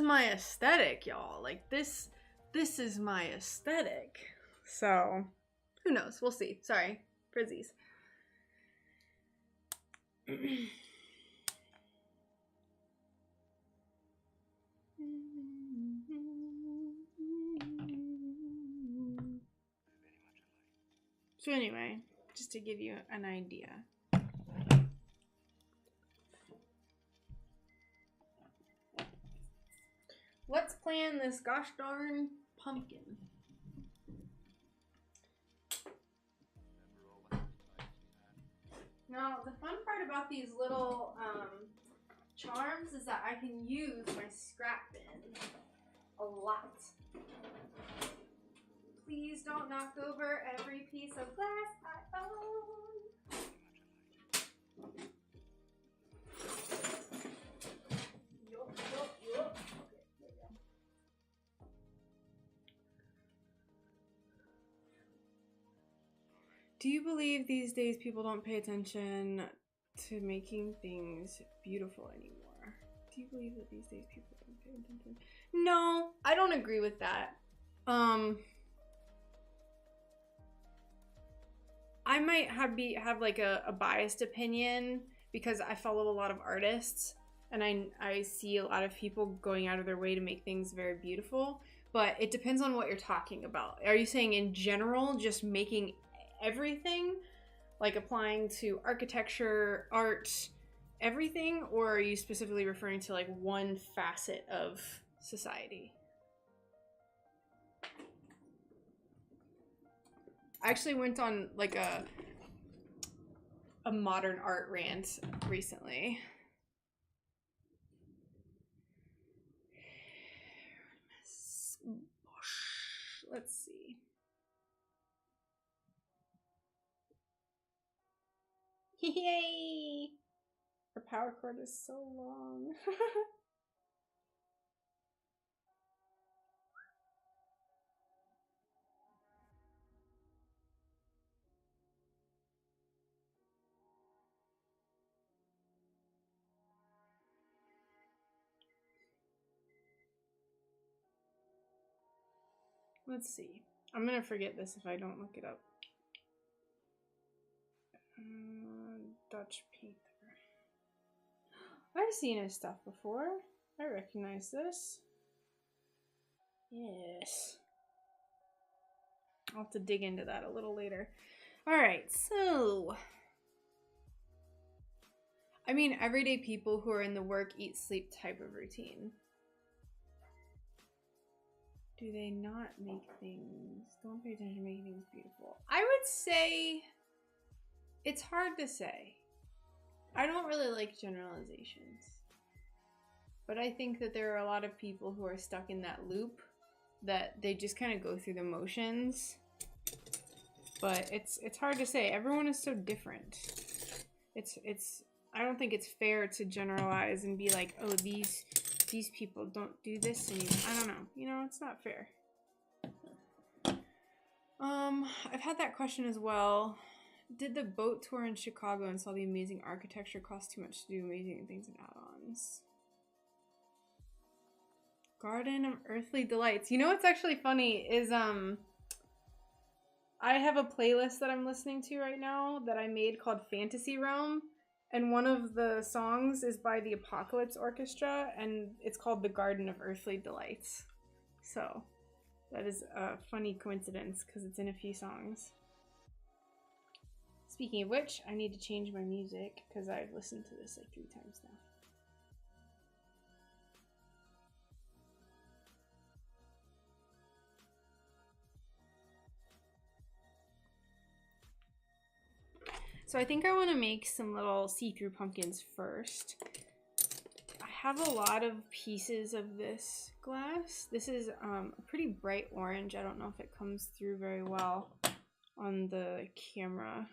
my aesthetic, y'all. Like this is my aesthetic. So who knows? We'll see. Sorry, frizzies. So anyway, just to give you an idea. Let's plan this gosh darn pumpkin. Now, the fun part about these little charms is that I can use my scrap bin a lot. Please don't knock over every piece of glass I own. Yup. Okay, there you go. Do you believe these days people don't pay attention to making things beautiful anymore? Do you believe that these days people don't pay attention? No, I don't agree with that. I might have like a biased opinion because I follow a lot of artists and I see a lot of people going out of their way to make things very beautiful, but it depends on what you're talking about. Are you saying in general just making everything, like applying to architecture, art, everything, or are you specifically referring to like one facet of society? I actually went on like a modern art rant recently. Let's see. Yay! Our power cord is so long. Let's see. I'm gonna forget this if I don't look it up. Dutch painter. I've seen his stuff before. I recognize this. Yes. I'll have to dig into that a little later. Alright, so... I mean, everyday people who are in the work, eat, sleep type of routine. Do they not make things? Don't pay attention to making things beautiful. I would say it's hard to say. I don't really like generalizations. But I think that there are a lot of people who are stuck in that loop that they just kind of go through the motions. But it's hard to say. Everyone is so different. I don't think it's fair to generalize and be like, oh, these people don't do this anymore. I don't know. You know, it's not fair. I've had that question as well. Did the boat tour in Chicago and saw the amazing architecture cost too much to do amazing things and add-ons? Garden of Earthly Delights. You know what's actually funny is I have a playlist that I'm listening to right now that I made called Fantasy Realm. And one of the songs is by the Apocalypse Orchestra, and it's called The Garden of Earthly Delights. So, that is a funny coincidence, because it's in a few songs. Speaking of which, I need to change my music, because I've listened to this like 3 times now. So I think I want to make some little see-through pumpkins first. I have a lot of pieces of this glass. This is a pretty bright orange. I don't know if it comes through very well on the camera.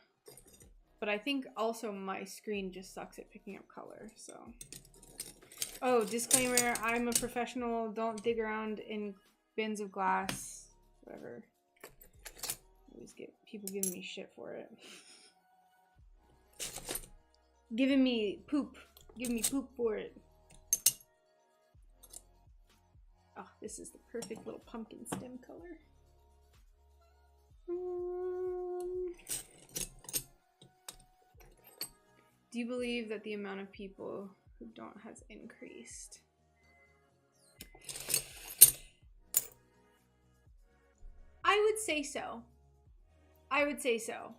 But I think also my screen just sucks at picking up color, so. Oh, disclaimer, I'm a professional. Don't dig around in bins of glass. Whatever. I always get people giving me shit for it. Giving me poop. Giving me poop for it. Oh, this is the perfect little pumpkin stem color. Do you believe that the amount of people who don't has increased? I would say so. I would say so.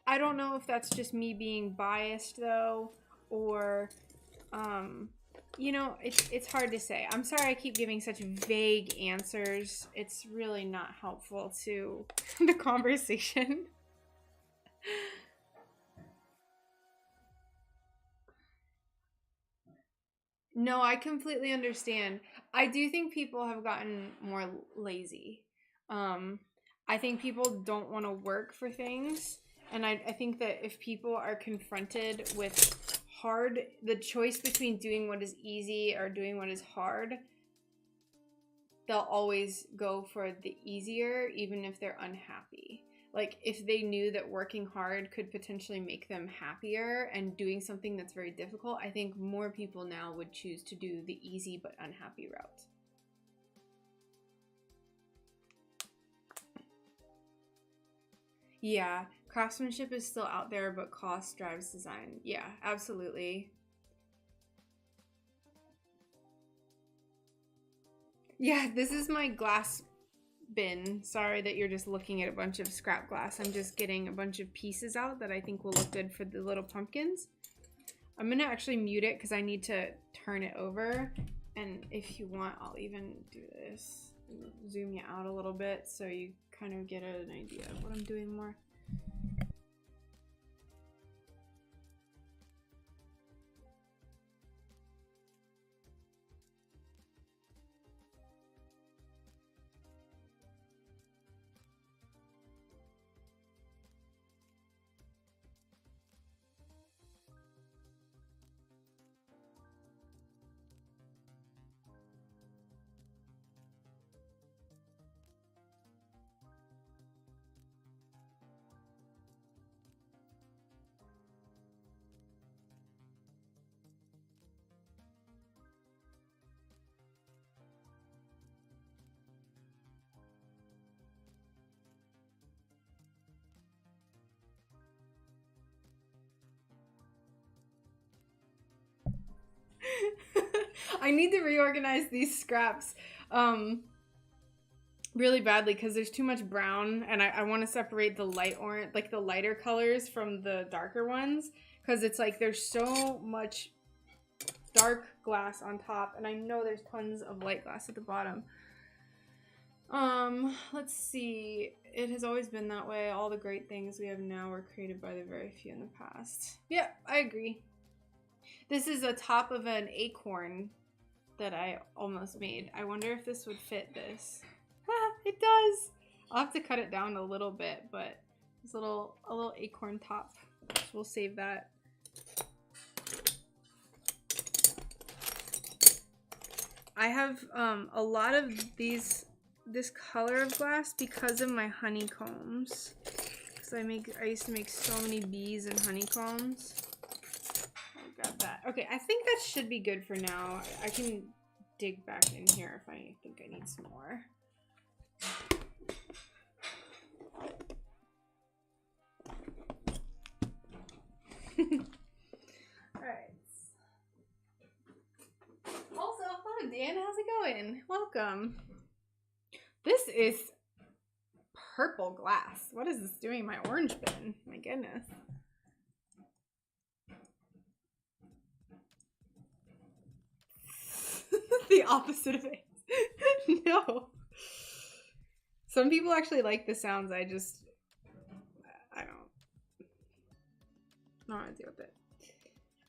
I don't know if that's just me being biased though, or, you know, it's hard to say. I'm sorry I keep giving such vague answers. It's really not helpful to the conversation. No, I completely understand. I do think people have gotten more lazy. I think people don't want to work for things. And I think that if people are confronted with the choice between doing what is easy or doing what is hard, they'll always go for the easier, even if they're unhappy. Like, if they knew that working hard could potentially make them happier and doing something that's very difficult, I think more people now would choose to do the easy but unhappy route. Yeah, craftsmanship is still out there, but cost drives design. Yeah, absolutely. Yeah, this is my glass bin. Sorry that you're just looking at a bunch of scrap glass. I'm just getting a bunch of pieces out that I think will look good for the little pumpkins. I'm gonna actually mute it because I need to turn it over. And if you want, I'll even do this. Zoom you out a little bit so you kind of get an idea of what I'm doing more. I need to reorganize these scraps really badly because there's too much brown, and I want to separate the light orange, like the lighter colors from the darker ones, because it's like there's so much dark glass on top, and I know there's tons of light glass at the bottom. Let's see. It has always been that way. All the great things we have now were created by the very few in the past. Yeah, I agree. This is a top of an acorn that I almost made. I wonder if this would fit this. It does. I'll have to cut it down a little bit, but it's a little acorn top. So we'll save that. I have a lot of this color of glass because of my honeycombs. Because I used to make so many bees and honeycombs. I'll grab that. Okay, I think that should be good for now. I can dig back in here if I think I need some more. Alright. Also, hello Dan, how's it going? Welcome. This is purple glass. What is this doing in my orange bin? My goodness. The opposite of it. No. Some people actually like the sounds. I don't want to deal with it.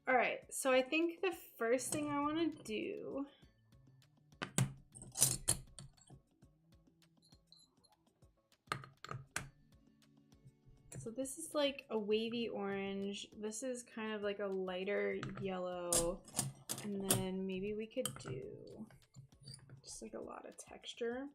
Alright, so I think the first thing I want to do so this is like a wavy orange. This is kind of like a lighter yellow. And then maybe we could do just like a lot of texture.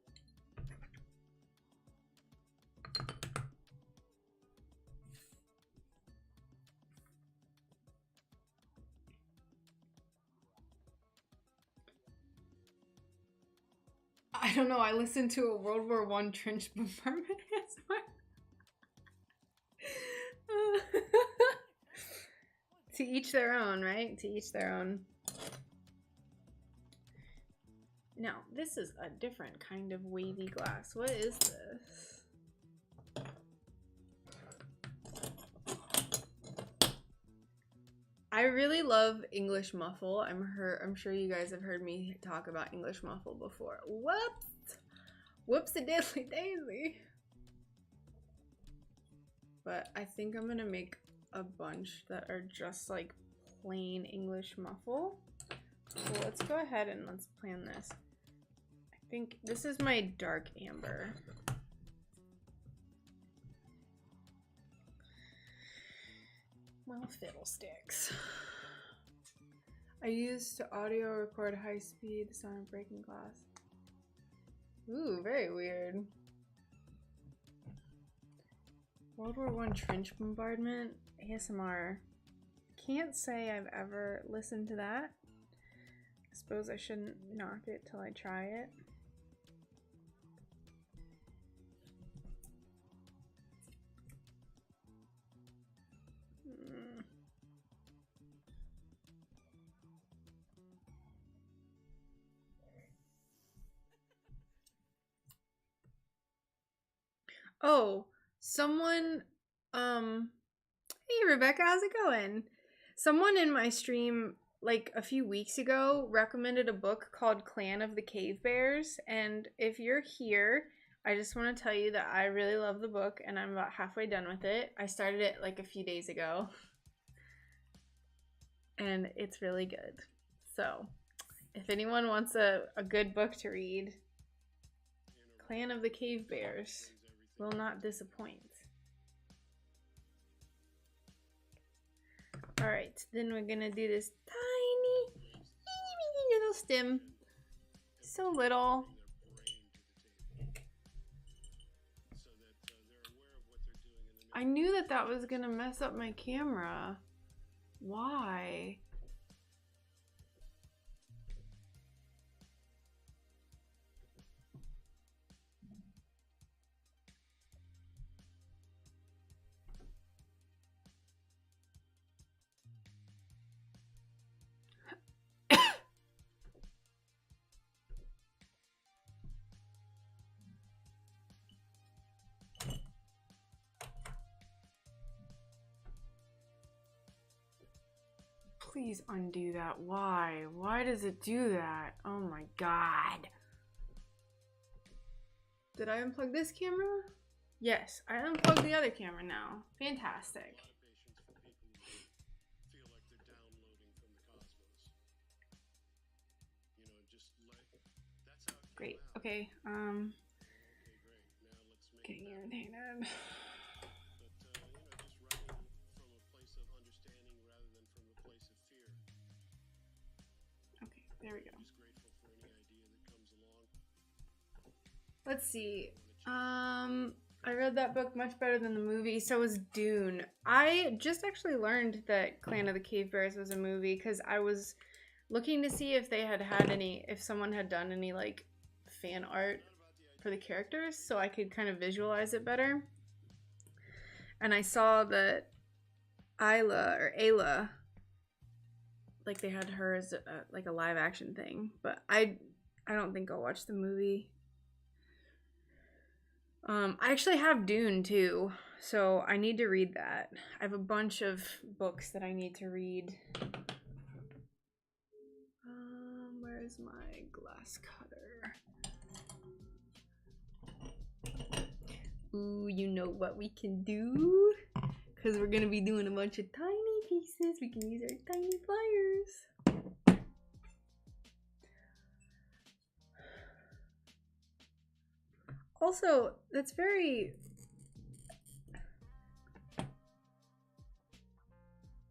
I don't know, I listened to a World War I trench bombardment. To each their own, right? To each their own. Now, this is a different kind of wavy glass. What is this? I really love English muffle. I'm sure you guys have heard me talk about English muffle before. Whoops! Whoops-a-diddly daisy. But I think I'm gonna make a bunch that are just like plain English muffle. So let's go ahead and let's plan this. I think this is my dark amber. Well, fiddlesticks. I used to audio record high speed the sound of breaking glass. Ooh, very weird. World War I trench bombardment ASMR. Can't say I've ever listened to that. I suppose I shouldn't knock it till I try it. Oh, someone, hey Rebecca, how's it going? Someone in my stream, like a few weeks ago, recommended a book called Clan of the Cave Bears, and if you're here, I just want to tell you that I really love the book, and I'm about halfway done with it. I started it like a few days ago, and it's really good. So, if anyone wants a good book to read, Clan of the Cave Bears will not disappoint. Alright, then we're gonna do this tiny little stem. So little. I knew that that was gonna mess up my camera. Why? Please undo that. Why? Why does it do that? Oh my god. Did I unplug this camera? Yes, I unplugged the other camera now. Fantastic. Great. Okay. Getting irritated. Okay, there we go. Let's see. I read that book much better than the movie. So was Dune. I just actually learned that Clan of the Cave Bears was a movie because I was looking to see if they had any, if someone had done any like fan art for the characters, so I could kind of visualize it better. And I saw that Ayla, like they had her as like a live action thing, but I don't think I'll watch the movie. I actually have Dune too, so I need to read that. I have a bunch of books that I need to read. Where's my glass cutter? Ooh, you know what we can do? Because we're gonna be doing a bunch of tiny pieces. We can use our tiny pliers. Also, that's very...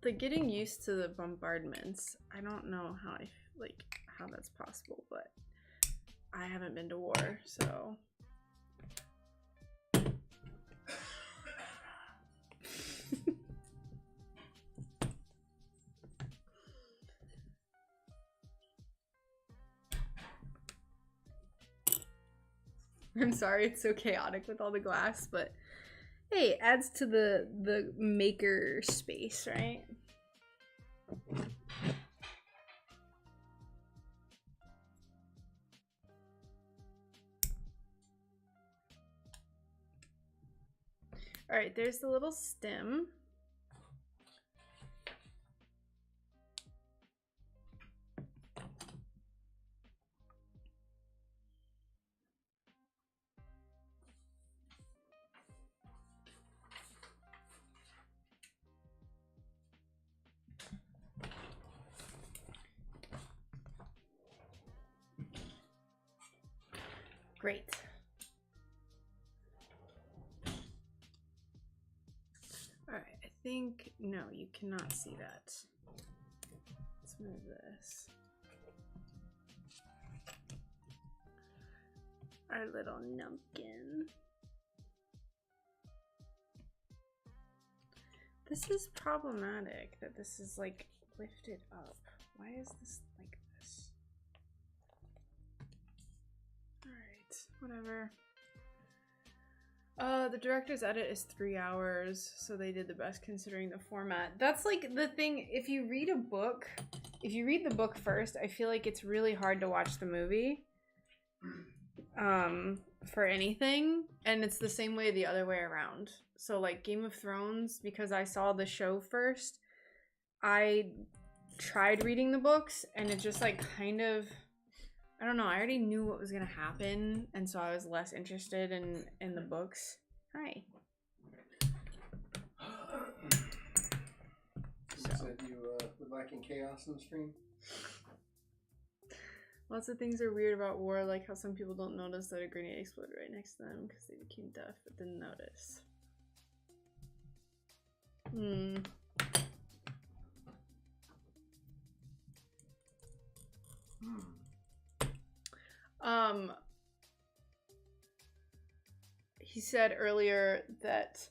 like getting used to the bombardments. I don't know how how that's possible, but I haven't been to war, so... I'm sorry it's so chaotic with all the glass, but hey, it adds to the maker space, right? All right, there's the little stem. Great. All right, I think, no, you cannot see that. Let's move this. Our little numpkin. This is problematic that this is like lifted up. Why is this like this? Alright, whatever. The director's edit is 3 hours, so they did the best considering the format. That's like the thing, if you read the book first, I feel like it's really hard to watch the movie. For anything, and it's the same way the other way around. So like Game of Thrones, because I saw the show first, I tried reading the books and it just like kind of, I don't know, I already knew what was gonna happen, and so I was less interested in the books. Hi. You said you were lacking chaos in the stream? Lots of things are weird about war, like how some people don't notice that a grenade exploded right next to them because they became deaf but didn't notice. He said earlier that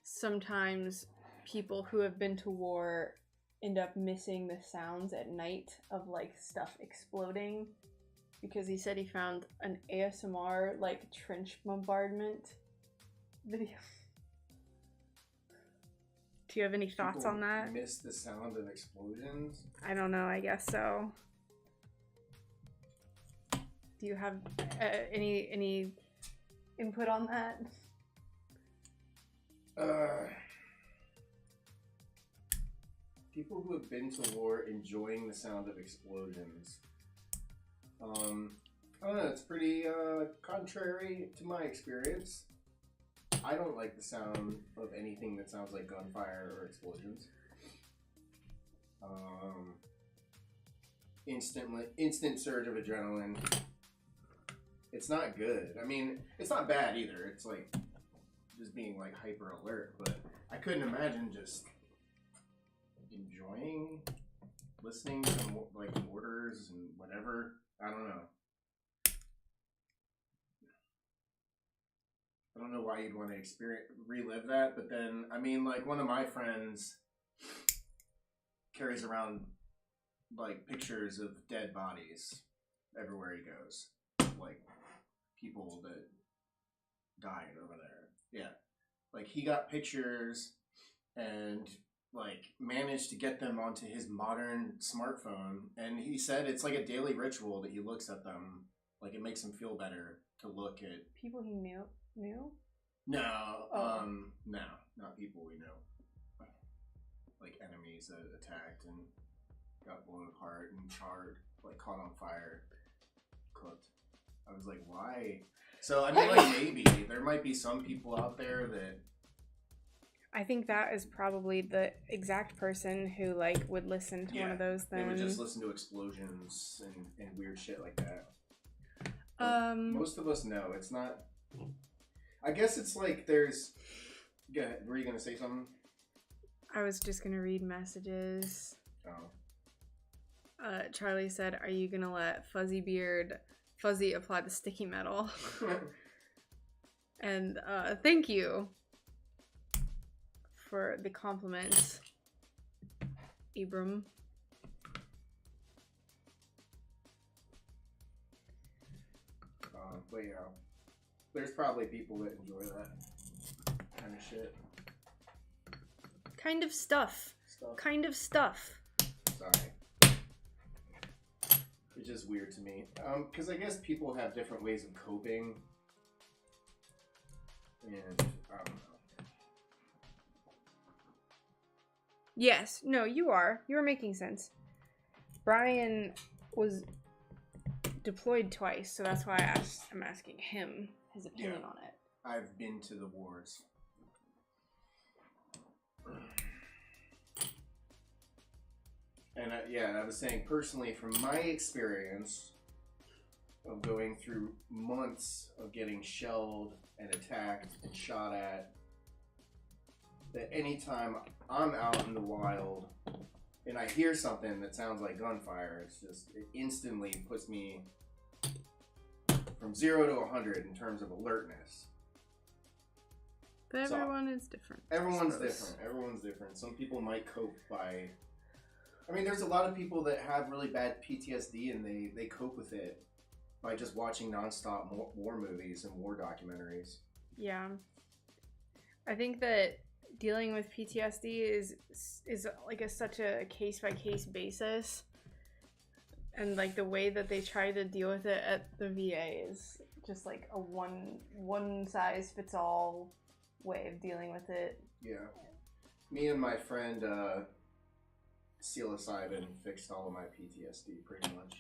sometimes people who have been to war end up missing the sounds at night of like stuff exploding, because he said he found an ASMR like trench bombardment video. Do you have any thoughts on that? Miss the sound of explosions? I don't know, I guess so. Do you have any input on that? People who have been to war enjoying the sound of explosions. I don't know, it's pretty contrary to my experience. I don't like the sound of anything that sounds like gunfire or explosions. Instant surge of adrenaline. It's not good. I mean, it's not bad either. It's like just being like hyper alert, but I couldn't imagine just enjoying listening to like orders and whatever. I don't know. I don't know why you'd want to relive that, but then I mean, like one of my friends carries around like pictures of dead bodies everywhere he goes, like people that died over there. Yeah, like he got pictures and like managed to get them onto his modern smartphone, and he said it's like a daily ritual that he looks at them, like it makes him feel better to look at People he knew? no, Oh. no, not people we know, like enemies that attacked and got blown apart and charred, like caught on fire, cooked. I was like, why? So I mean, like maybe there might be some people out there that I think that is probably the exact person who like would listen to one of those they then. would just listen to explosions and weird shit like that. But most of us know it's not. I guess it's like there's. Go ahead. Were you gonna say something? I was just gonna read messages. Oh. Charlie said, "Are you gonna let Fuzzy apply the sticky metal?" And thank you for the compliment, Abram. But yeah, there's probably people that enjoy that kind of shit. Kind of stuff. Sorry. It's just weird to me. Because I guess people have different ways of coping. And I don't know. Yes. No, you are. You are making sense. Brian was deployed twice, so that's why I'm asking him his opinion on it. I've been to the wars. And I was saying personally, from my experience of going through months of getting shelled and attacked and shot at, that anytime I'm out in the wild and I hear something that sounds like gunfire, it instantly puts me from 0 to 100 in terms of alertness. But everyone is different. Everyone's different. Some people might cope by... I mean, there's a lot of people that have really bad PTSD and they cope with it by just watching nonstop war movies and war documentaries. Yeah. I think that dealing with PTSD is like such a case-by-case basis. And like the way that they try to deal with it at the VA is just like a one-size-fits-all way of dealing with it. Yeah. Me and my friend psilocybin fixed all of my PTSD pretty much.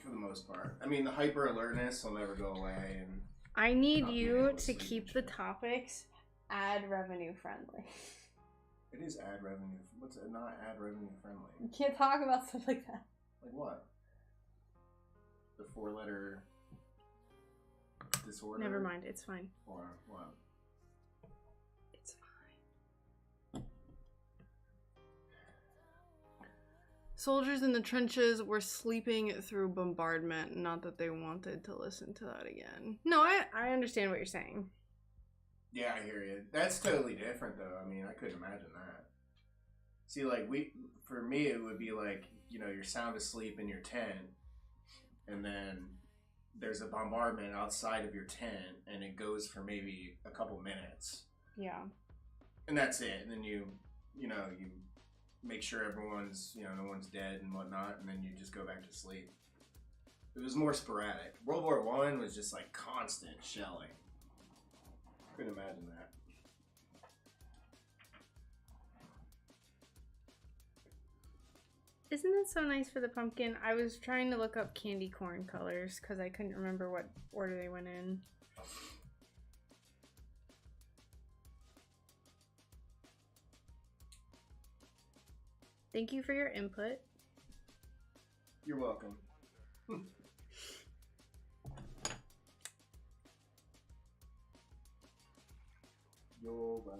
For the most part. I mean, the hyper alertness will never go away. And I need you to keep the topics ad revenue friendly. It is ad revenue. What's it? Not ad revenue friendly. You can't talk about stuff like that. Like what? The 4-letter disorder? Never mind, it's fine. Or what? It's fine. Soldiers in the trenches were sleeping through bombardment, not that they wanted to listen to that again. No, I understand what you're saying. Yeah, I hear you. That's totally different, though. I mean, I couldn't imagine that. See, like, for me, it would be like, you know, you're sound asleep in your tent, and then there's a bombardment outside of your tent, and it goes for maybe a couple minutes. Yeah. And that's it. And then you make sure everyone's, no one's dead and whatnot, and then you just go back to sleep. It was more sporadic. World War I was just like constant shelling. Couldn't imagine that. Isn't that so nice for the pumpkin? I was trying to look up candy corn colors because I couldn't remember what order they went in. Thank you for your input. You're welcome. You're welcome.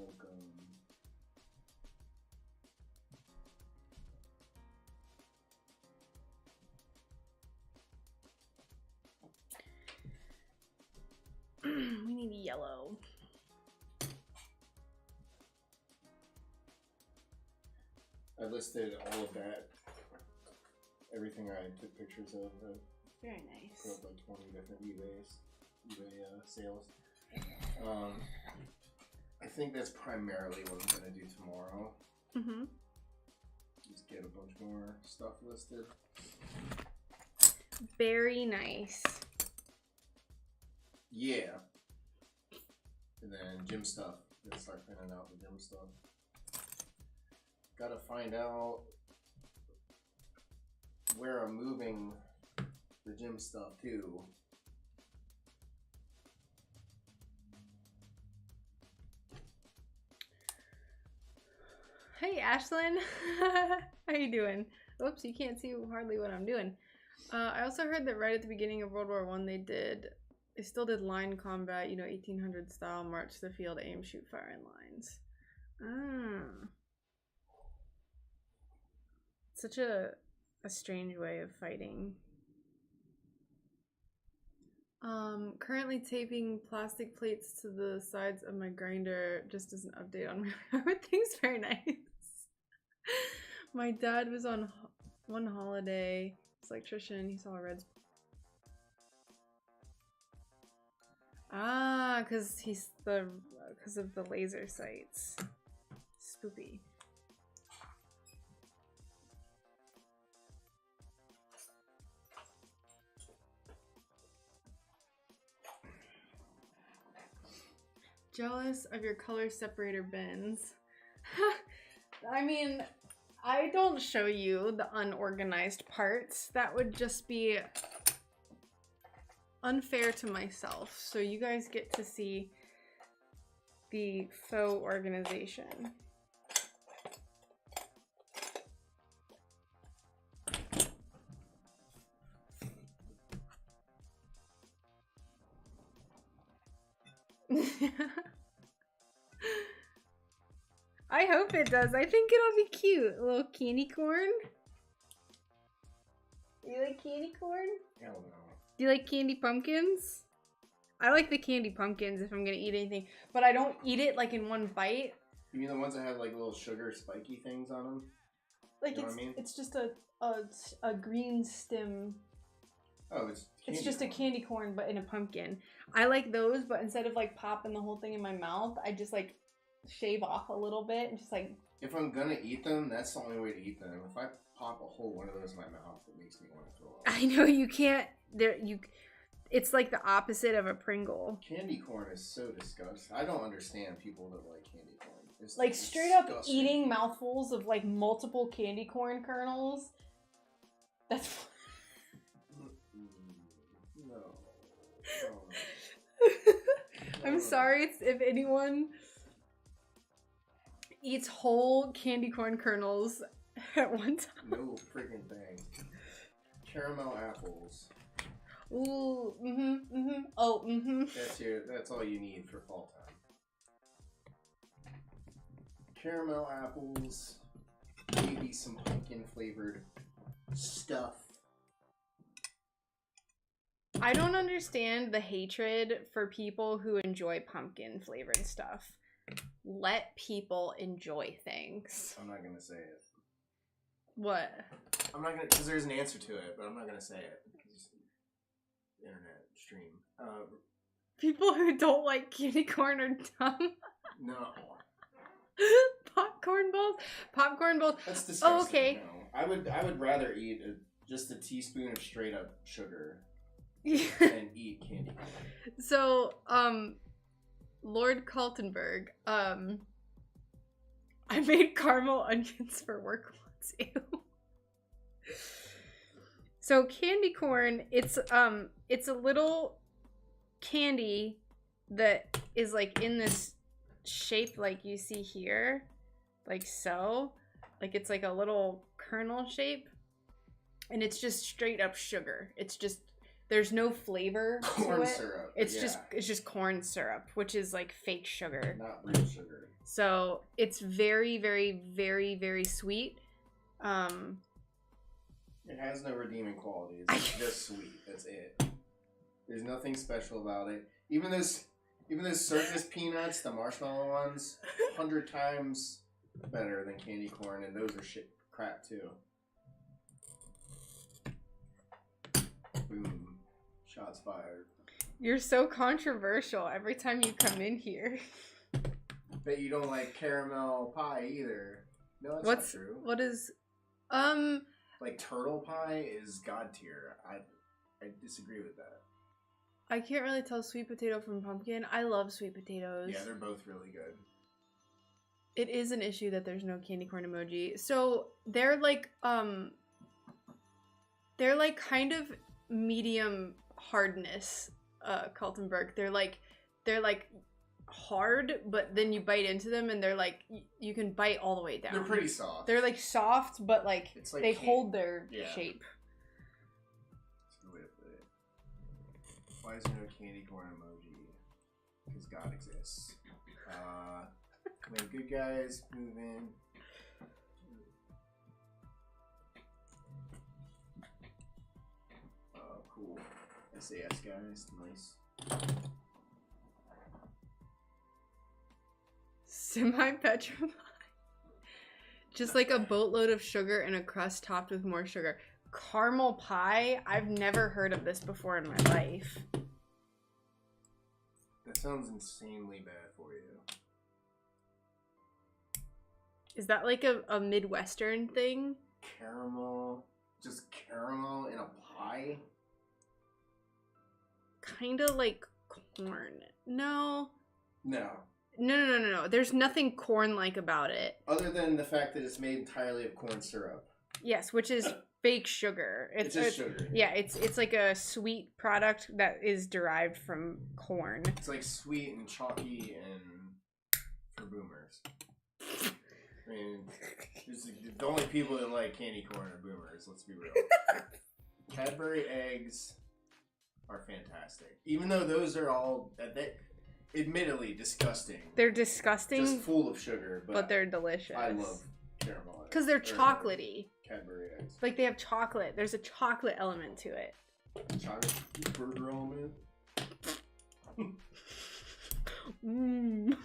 We need yellow. I listed all of that. Everything I took pictures of. Very nice. Put up like 20 different eBay sales. I think that's primarily what I'm gonna do tomorrow. Mm-hmm. Just get a bunch more stuff listed. Very nice. Yeah. And then gym stuff. Gonna start planning out the gym stuff. Gotta find out where I'm moving the gym stuff to. Hey, Ashlyn. How you doing? Oops, you can't see hardly what I'm doing. I also heard that right at the beginning of World War I, they still did line combat, 1800 style, march the field, aim, shoot, fire in lines. Such a strange way of fighting. Currently taping plastic plates to the sides of my grinder just as an update on everything's very nice. My dad was on one holiday. He's an electrician. He saw a red. Because of the laser sights. Spoopy. Jealous of your color separator bins. I mean, I don't show you the unorganized parts. That would just be unfair to myself. So you guys get to see the faux organization. I hope it does. I think it'll be cute. A little candy corn. You like candy corn? Hell no. Do you like candy pumpkins? I like the candy pumpkins if I'm gonna eat anything, but I don't eat it like in one bite. You mean the ones that have like little sugar spiky things on them? Like you know what I mean? It's just a green stem. Oh, it's just a candy corn, but in a pumpkin. I like those, but instead of like popping the whole thing in my mouth, I just like shave off a little bit and just like. If I'm gonna eat them, that's the only way to eat them. If I pop a whole one of those in my mouth, it makes me want to throw up. I know you can't. It's like the opposite of a Pringle. Candy corn is so disgusting. I don't understand people that like candy corn. It's like straight up eating mouthfuls of like multiple candy corn kernels. That's. No. I'm sorry if anyone eats whole candy corn kernels at one time. No freaking thing. Caramel apples. Ooh, oh, That's all you need for fall time. Caramel apples, maybe some pumpkin flavored stuff. I don't understand the hatred for people who enjoy pumpkin flavored stuff. Let people enjoy things. I'm not gonna say it. What? I'm not gonna, because there's an answer to it, but I'm not gonna say it. Internet stream. People who don't like candy corn are dumb. No. Popcorn balls. Popcorn balls. That's disgusting. Oh, okay. No. I would rather eat just a teaspoon of straight up sugar than eat candy corn. So, Lord Kaltenberg, I made caramel onions for work once. Ew. So candy corn, it's a little candy that is like in this shape like you see here, like so. Like it's like a little kernel shape, and it's just straight up sugar. It's just, there's no flavor Corn to it. syrup. It's just corn syrup, which is like fake sugar. Not real sugar. So it's very, very, very, very sweet. It has no redeeming qualities. It's just sweet. That's it. There's nothing special about it. Even those circus peanuts, the marshmallow ones, 100 times better than candy corn, and those are shit crap too. Boom. Shots fired. You're so controversial every time you come in here. Bet you don't like caramel pie either. No, that's not true. What is like turtle pie is god tier. I disagree with that. I can't really tell sweet potato from pumpkin. I love sweet potatoes. Yeah, they're both really good. It is an issue that there's no candy corn emoji. So they're like kind of medium hardness, Kaltenberg. They're like hard, but then you bite into them and they're like, you can bite all the way down. They're pretty soft. They're like soft, but like, it's like they hold their shape. That's a good way to put it. Why is there no candy corn emoji? Because God exists. Come in, good guys, move in. Oh, cool. SAS guys, nice. Semi-petrified. Just like a boatload of sugar and a crust topped with more sugar. Caramel pie? I've never heard of this before in my life. That sounds insanely bad for you. Is that like a Midwestern thing? Caramel? Just caramel in a pie? Kinda like corn. No. No. No. There's nothing corn-like about it. Other than the fact that it's made entirely of corn syrup. Yes, which is fake sugar. It's just sugar. Yeah, it's like a sweet product that is derived from corn. It's like sweet and chalky and for boomers. I mean, the only people that like candy corn are boomers, let's be real. Cadbury eggs are fantastic. Even though those are all, admittedly, disgusting. They're disgusting. Just full of sugar, but they're delicious. I love caramel eggs. Because they're chocolatey. Cadbury eggs. Like they have chocolate. There's a chocolate element to it. Chocolate burger element? Mmm.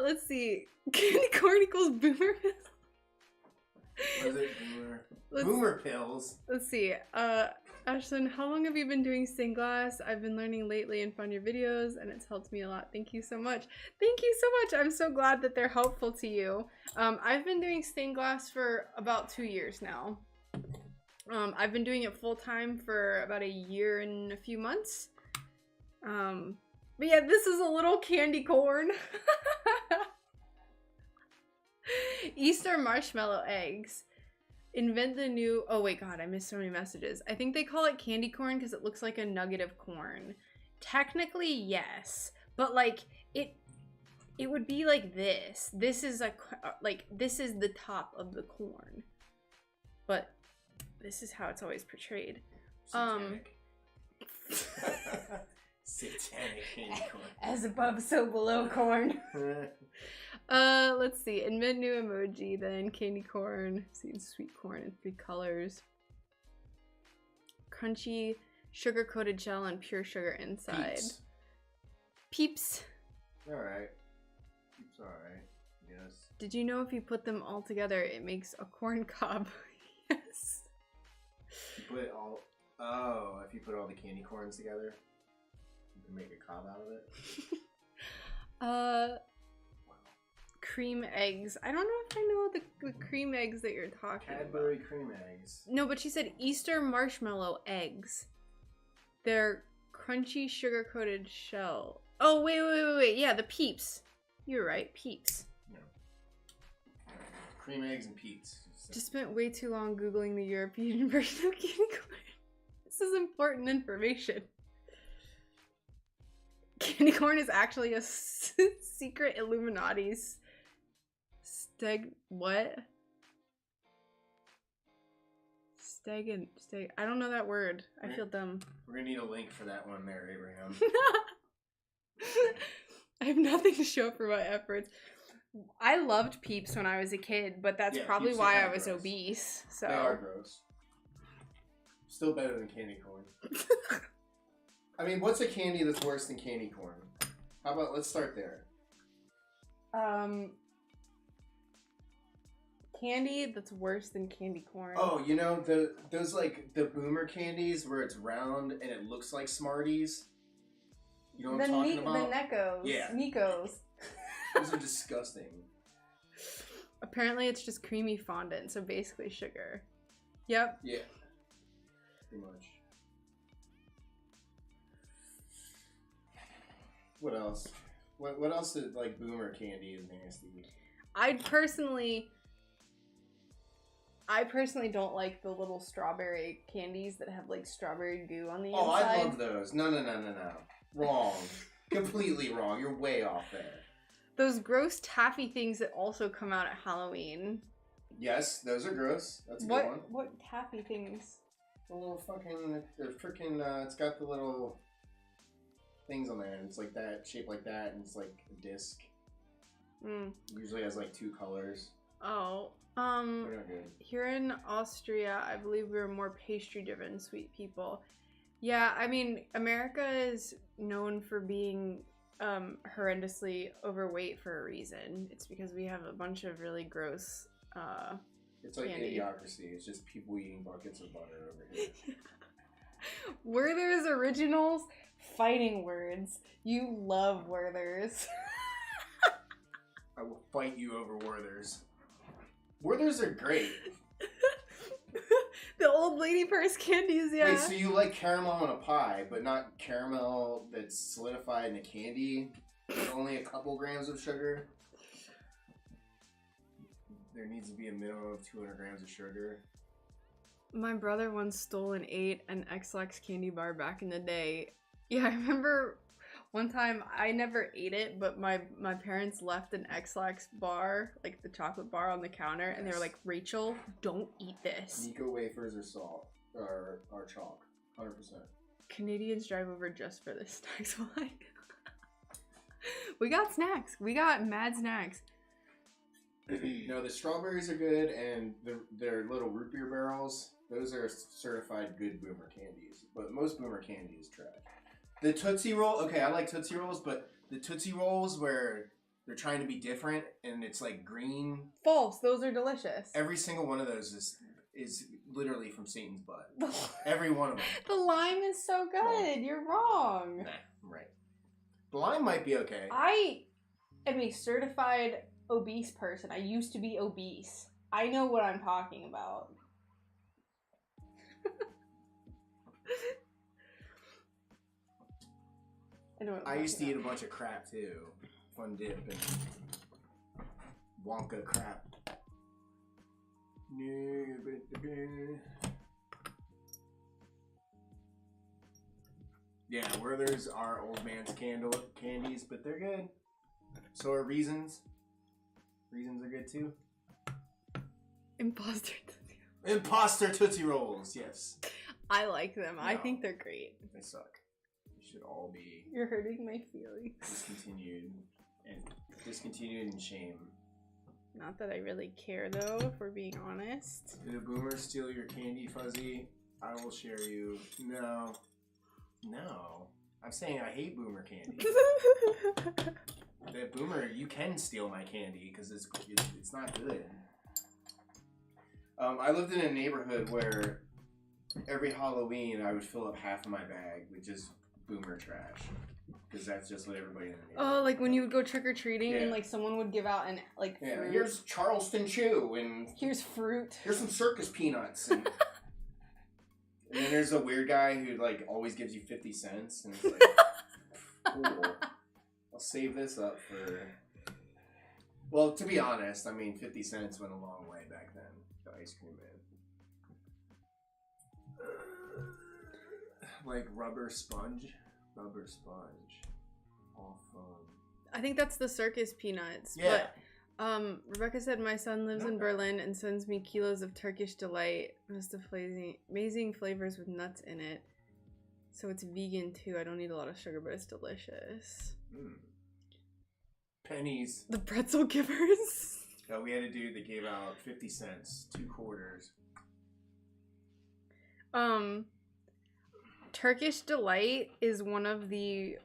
Let's see. Candy corn equals boomer pills. What is it? Boomer pills? Let's see. Ashlyn, how long have you been doing stained glass? I've been learning lately and found your videos, and it's helped me a lot. Thank you so much. Thank you so much. I'm so glad that they're helpful to you. I've been doing stained glass for about 2 years now. I've been doing it full time for about a year and a few months. But yeah, this is a little candy corn. Easter marshmallow eggs. Invent the new... Oh, wait, God, I missed so many messages. I think they call it candy corn because it looks like a nugget of corn. Technically, yes. But, like, it would be like this. This is this is the top of the corn. But this is how it's always portrayed. Satanic. Satanic candy corn. As above, so below corn. Let's see. Invent new emoji, then candy corn, seed sweet corn in 3 colors. Crunchy, sugar-coated shell and pure sugar inside. Peeps. Alright. Peeps alright. Yes. Did you know if you put them all together, it makes a corn cob? Yes. You put all... Oh, if you put all the candy corns together, you can make a cob out of it? Cream eggs. I don't know if I know the cream eggs that you're talking about. Cadbury cream eggs. No, but she said Easter marshmallow eggs. They're crunchy sugar-coated shell. Oh, wait. Yeah, the Peeps. You're right, Peeps. Yeah. Cream eggs and Pete's. Just spent way too long Googling the European version of candy corn. This is important information. Candy corn is actually a secret Illuminati's what? Steg. I don't know that word. I feel dumb. We're gonna need a link for that one there, Abraham. I have nothing to show for my efforts. I loved Peeps when I was a kid, but that's probably why I was gross. Obese. So they are gross. Still better than candy corn. I mean, what's a candy that's worse than candy corn? How about, let's start there. Candy that's worse than candy corn. Oh, you know, those like the boomer candies where it's round and it looks like Smarties? You know what I'm talking about? The Neckos. Yeah. Nikos. Those are disgusting. Apparently it's just creamy fondant, so basically sugar. Yep. Yeah. Pretty much. What else? What else is like boomer candy is nasty? I personally don't like the little strawberry candies that have like strawberry goo on the inside. Oh, I love those. No. Wrong. Completely wrong. You're way off there. Those gross taffy things that also come out at Halloween. Yes, those are gross. That's a good one. What taffy things? The little fucking, they're freaking, it's got the little things on there, and it's like that, shaped like that, and it's like a disc. Mm. Usually has like 2 colors. Oh, They're not good. here in Austria, I believe we're more pastry-driven sweet people. Yeah, I mean, America is known for being horrendously overweight for a reason. It's because we have a bunch of really gross it's like candy. Idiocracy. It's just people eating buckets of butter over here. Werther's Originals, fighting words. You love Werther's. I will fight you over Werther's. Werther's are great. The old lady purse candies, yeah. Wait, so you like caramel on a pie, but not caramel that's solidified in a candy with only a couple grams of sugar? There needs to be a minimum of 200 grams of sugar. My brother once stole and ate an X-Lax candy bar back in the day. Yeah, I remember one time, I never ate it, but my parents left an X-Lax bar, like the chocolate bar on the counter, and they were like, Rachel, don't eat this. Nico wafers or salt, or chalk, 100%. Canadians drive over just for this snacks line. We got snacks. We got mad snacks. No, the strawberries are good, and their little root beer barrels, those are certified good boomer candies. But most boomer candy is trash. The Tootsie Roll, okay, I like Tootsie Rolls, but the Tootsie Rolls where they're trying to be different and it's like green. False, those are delicious. Every single one of those is literally from Satan's butt. Every one of them. The lime is so good. Wrong. You're wrong. Nah, right. The lime might be okay. I am a certified obese person. I used to be obese. I know what I'm talking about. I used to eat a bunch of crap too. Fun dip and Wonka crap. Yeah, Werther's are old man's candies, but they're good. So are Reasons. Reasons are good too. Imposter Tootsie Rolls, yes. I like them. No, I think they're great. They suck. They should all be. You're hurting my feelings. Discontinued and shame. Not that I really care though, if we're being honest. Did a boomer steal your candy, Fuzzy? I will share you. No. I'm saying I hate boomer candy. The boomer, you can steal my candy because it's not good. I lived in a neighborhood where every Halloween I would fill up half of my bag with just boomer trash. Because that's just what everybody in the neighborhood. Oh, like when you would go trick-or-treating and like someone would give out an fruit. Here's Charleston Chew and here's fruit. Here's some circus peanuts. And then there's a weird guy who like always gives you 50 cents and it's like, cool. I'll save this up for... Well, to be honest, I mean, 50 cents went a long way back then. The ice cream man. Like rubber sponge. All fun. I think that's the circus peanuts. Yeah. But Rebecca said my son lives in Berlin and sends me kilos of Turkish Delight. Most of amazing flavors with nuts in it. So it's vegan too. I don't need a lot of sugar, but it's delicious. Pennies. The pretzel givers. Oh, we had a dude that gave out 50 cents, 2 quarters. Turkish Delight is one of the,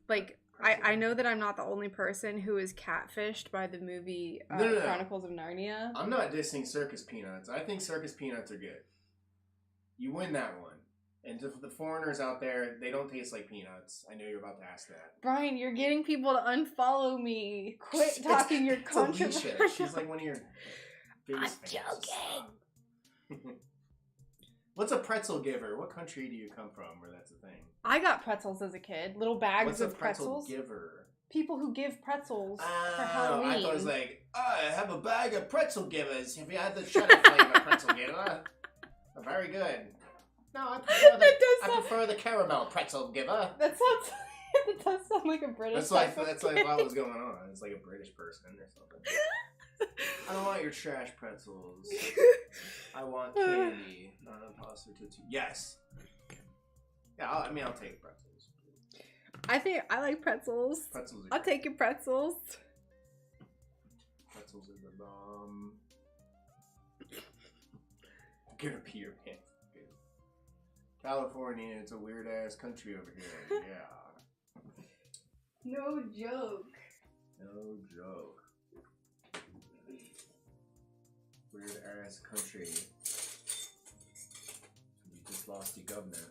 like, I know that I'm not the only person who is catfished by the movie No. Chronicles of Narnia. I'm not dissing circus peanuts. I think circus peanuts are good. You win that one. And to the foreigners out there, they don't taste like peanuts. I know you're about to ask that. Brian, you're getting people to unfollow me. Quit talking your controversial. She's like one of your biggest I'm fans. joking. What's a pretzel giver? What country do you come from where that's a thing? I got pretzels as a kid. Little bags What's of a pretzel pretzels. giver? People who give pretzels for Oh, Halloween. I thought it was like, I have a bag of pretzel givers. Have you had the cheddar flavor pretzel giver? Oh, very good. No, I prefer the caramel pretzel giver. That sounds. That does sound like a British. That's like what was going on. It's like a British person or something. I don't want your trash pretzels. I want candy, not a pasta tutu. Yes. Yeah, I'll take pretzels. I think I like pretzels. Pretzels. I'll take your pretzels. Pretzels are the bomb. I'm gonna pee your pants. California, it's a weird ass country over here. Yeah. No joke. No joke. Weird ass country. You just lost your governor.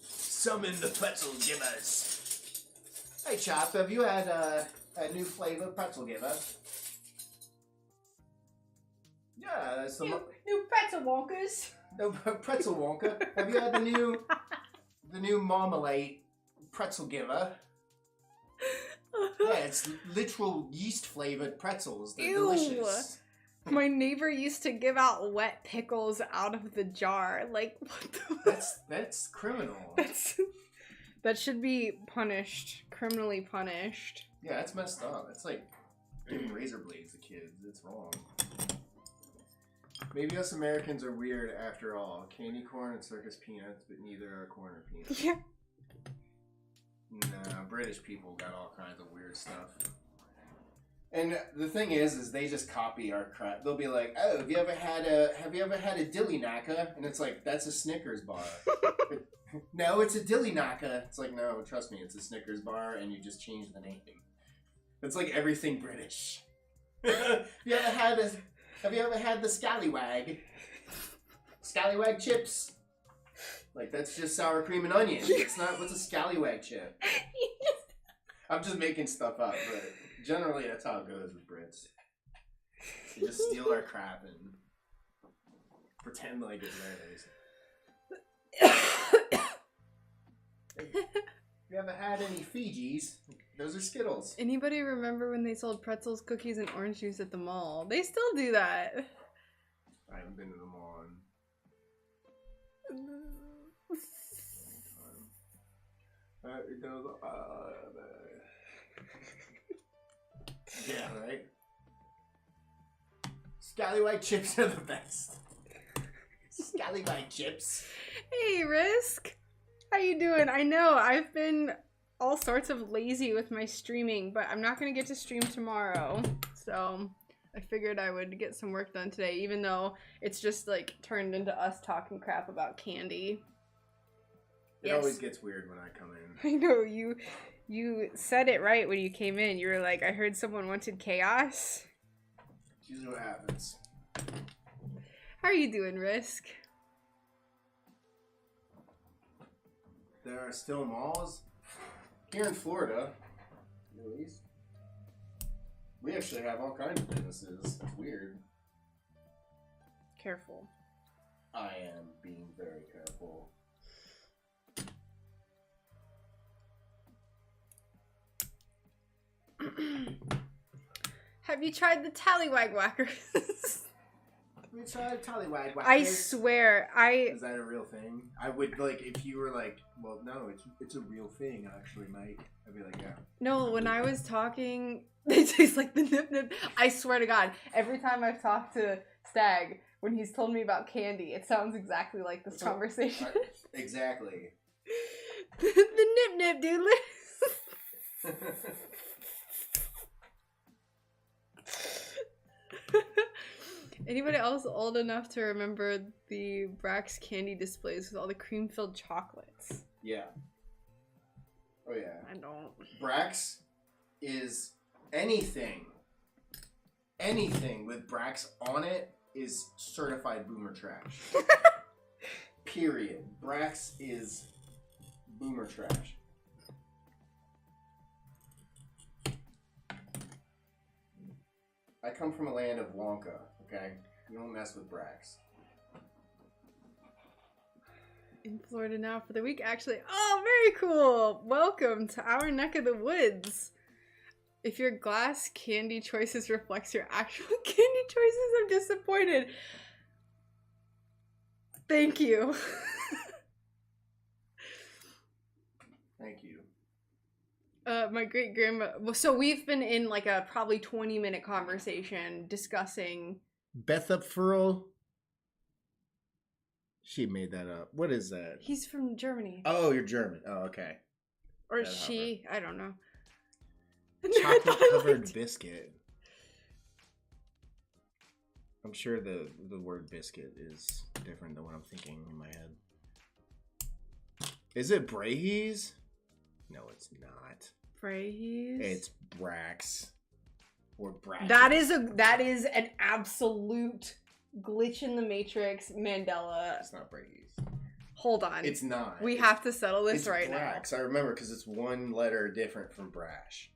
Summon the pretzel givers. Hey Chop, have you had a new flavor pretzel giver? Yeah, that's the new pretzel wonkers. No, pretzel wonka. Have you had the new marmalade pretzel giver? Yeah, it's literal yeast flavored pretzels. They're delicious. My neighbor used to give out wet pickles out of the jar. Like, what the? That's criminal. That should be punished, criminally punished. Yeah, that's messed up. It's like giving razor blades to kids. It's wrong. Maybe us Americans are weird after all. Candy corn and circus peanuts, but neither are corn or peanuts. Yeah. Nah, British people got all kinds of weird stuff. And the thing is they just copy our crap. They'll be like, "Oh, have you ever had a dilly knacker?" And it's like, "That's a Snickers bar." No, it's a dilly knacker. It's like, no, trust me, it's a Snickers bar, and you just change the name. It's like everything British. Have you ever had the scallywag? Scallywag chips. Like, that's just sour cream and onion. It's not, what's a scallywag chip? I'm just making stuff up, but generally that's how it goes with Brits. They just steal our crap and pretend like it's theirs. You ever had any Fijis? Those are Skittles. Anybody remember when they sold pretzels, cookies, and orange juice at the mall? They still do that. I haven't been to the mall yeah, right? Scallywag chips are the best. Scallywag chips. Hey, Risk. How you doing? I know I've been all sorts of lazy with my streaming, but I'm not going to get to stream tomorrow. So I figured I would get some work done today, even though it's just like turned into us talking crap about candy. It always gets weird when I come in. I know, you said it right when you came in. You were like, I heard someone wanted chaos. This is what happens. How are you doing, Risk? There are still malls here in Florida, at least. We actually have all kinds of businesses. It's weird. Careful. I am being very careful. Have you tried the Tallywag Whackers? We tried Tallywag Whackers. I swear, Is that a real thing? I would, like, if you were like, well, no, it's a real thing, actually, Mike. I'd be like, yeah. No, when I was talking, they taste like the Nip Nip. I swear to God, every time I've talked to Stag, when he's told me about candy, it sounds exactly like this conversation. Exactly. The Nip Nip, dude. Anybody else old enough to remember the Brax candy displays with all the cream-filled chocolates? Yeah. Oh, yeah. I don't. Brax is anything with Brax on it is certified boomer trash. Period. Brax is boomer trash. I come from a land of Wonka, okay? You don't mess with Brax. In Florida now for the week, actually. Oh, very cool! Welcome to our neck of the woods. If your glass candy choices reflects your actual candy choices, I'm disappointed. Thank you. Thank you. My great grandma. Well, so we've been in like a probably 20-minute conversation discussing. Beth up Furl. She made that up. What is that? He's from Germany. Oh, you're German. Oh, okay. Or she. I don't know. Chocolate covered biscuit. I'm sure the word biscuit is different than what I'm thinking in my head. Is it Brahe's? No, it's not. Brahe's? It's Brax. Or Brax. That is an absolute glitch in the Matrix Mandela. It's not Brady's. Hold on. It's not. We have to settle this right Brax. I remember because it's one letter different from Brash.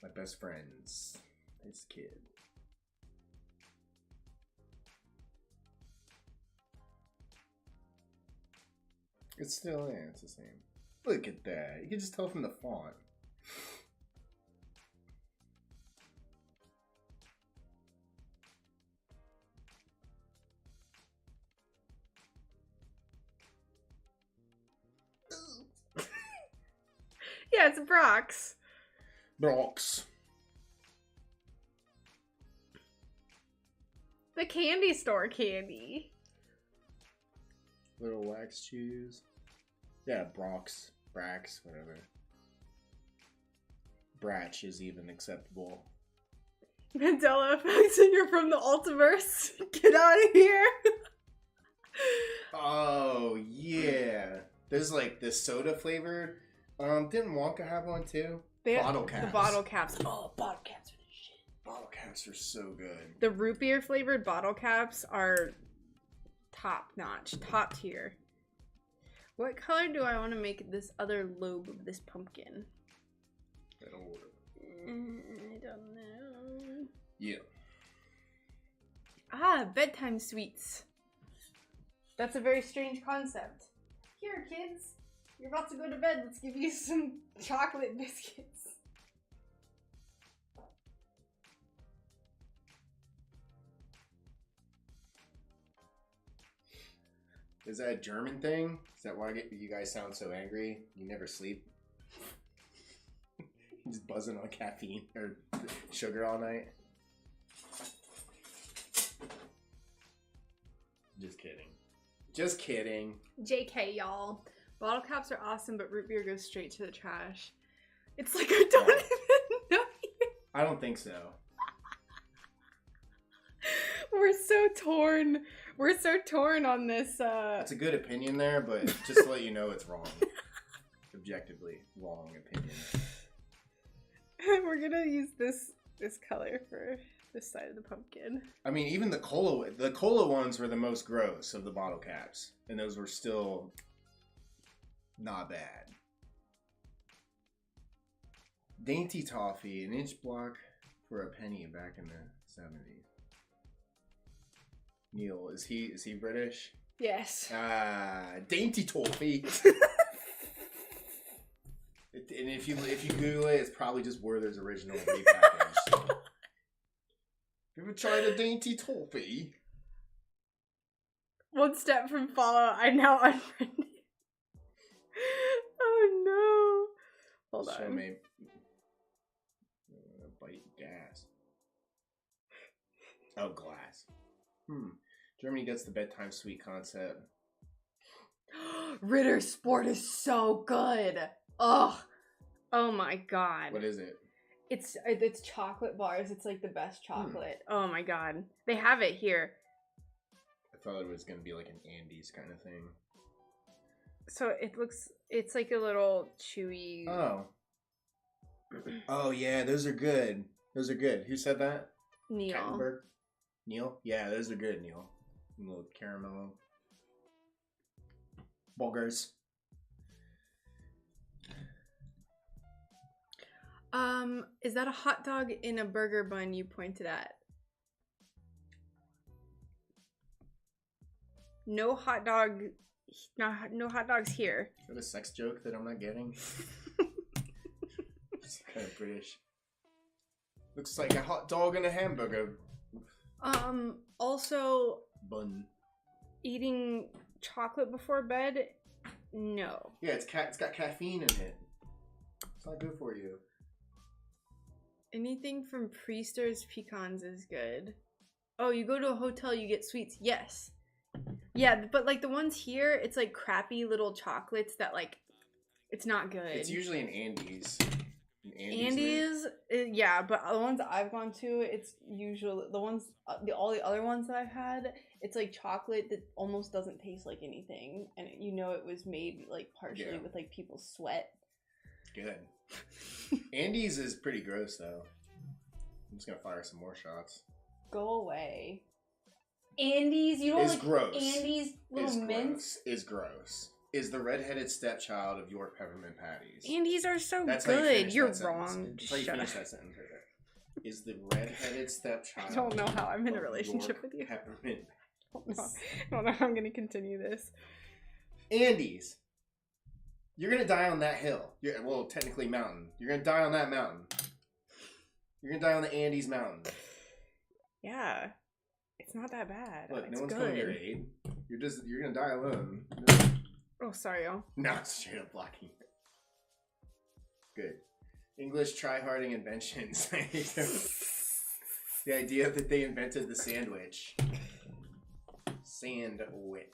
My best friend's this kid. It's still it's the same. Look at that. You can just tell from the font. Yeah, it's Brock's. Brox. The candy store candy. Little wax chews. Yeah, Brox. Brax, whatever. Bratch is even acceptable. Mandela effects and you're from the Ultiverse. Get out of here. Oh, yeah. There's like this soda flavored. Didn't Wonka have one too? Bottle caps. The bottle caps. Oh, bottle caps are the shit. Bottle caps are so good. The root beer flavored bottle caps are top notch, top tier. What color do I want to make this other lobe of this pumpkin? I don't know. Yeah. Ah, bedtime sweets. That's a very strange concept. Here, kids. You're about to go to bed. Let's give you some chocolate biscuits. Is that a German thing? Is that why you guys sound so angry? You never sleep? Just buzzing on caffeine or sugar all night? Just kidding. Just kidding. JK, y'all. Bottle caps are awesome, but root beer goes straight to the trash. It's like I don't even know you. I don't think so. We're so torn. We're so torn on this. It's a good opinion there, but just to let you know it's wrong. Objectively wrong opinion. We're gonna use this color for this side of the pumpkin. I mean, even the cola ones were the most gross of the bottle caps, and those were still not bad. Dainty toffee, an inch block for a penny back in the 70s. Neil, is he British? Yes. Dainty toffee. And if you Google it, it's probably just Werther's Original repackaged. You ever tried a dainty toffee? One step from follow, I now unfriended. Oh no. Hold Show on. me. Bite gas. Oh, glass. Germany gets the bedtime sweet concept. Ritter Sport is so good. Oh my god. What is it? It's chocolate bars. It's like the best chocolate. Oh my god. They have it here. I thought it was gonna be like an Andes kind of thing. So it's like a little chewy. Oh. Oh yeah, those are good. Those are good. Who said that? Neil. Kattenberg? Neil? Yeah, those are good, Neil. A little caramel. Boggers. Is that a hot dog in a burger bun you pointed at? No hot dog. No hot dogs here. Is that a sex joke that I'm not getting? It's kind of British. Looks like a hot dog and a hamburger. Also, Bun. eating chocolate before bed? No. Yeah, it's got caffeine in it. It's not good for you. Anything from Priester's Pecans is good. Oh, you go to a hotel, you get sweets. Yes. Yeah, but like the ones here, it's like crappy little chocolates that like, it's not good. It's usually an Andes. Andes, yeah, but the ones I've gone to, it's usually the ones, all the other ones that I've had, it's like chocolate that almost doesn't taste like anything, and you know it was made like partially with like people's sweat. Good. Andes is pretty gross though. I'm just gonna fire some more shots. Go away. Andes, you don't Is like gross. Andes little mints? Is gross. Is the redheaded stepchild of York peppermint patties. Andes are so That's good. You're that wrong. That's how you Shut finish up. that sentence right there. Is the redheaded stepchild. I don't know how I'm in a of relationship York with you. Peppermint. I don't know how I'm going to continue this. Andes. You're gonna die on that hill. Well, technically mountain. You're gonna die on that mountain. You're gonna die on the Andes mountain. Yeah. It's not that bad. Look, It's no one's good. coming to your aid. You're gonna die alone. Oh, sorry, y'all. No, it's straight up blocking. Good. English try-harding inventions. The idea that they invented the sandwich. Sandwich.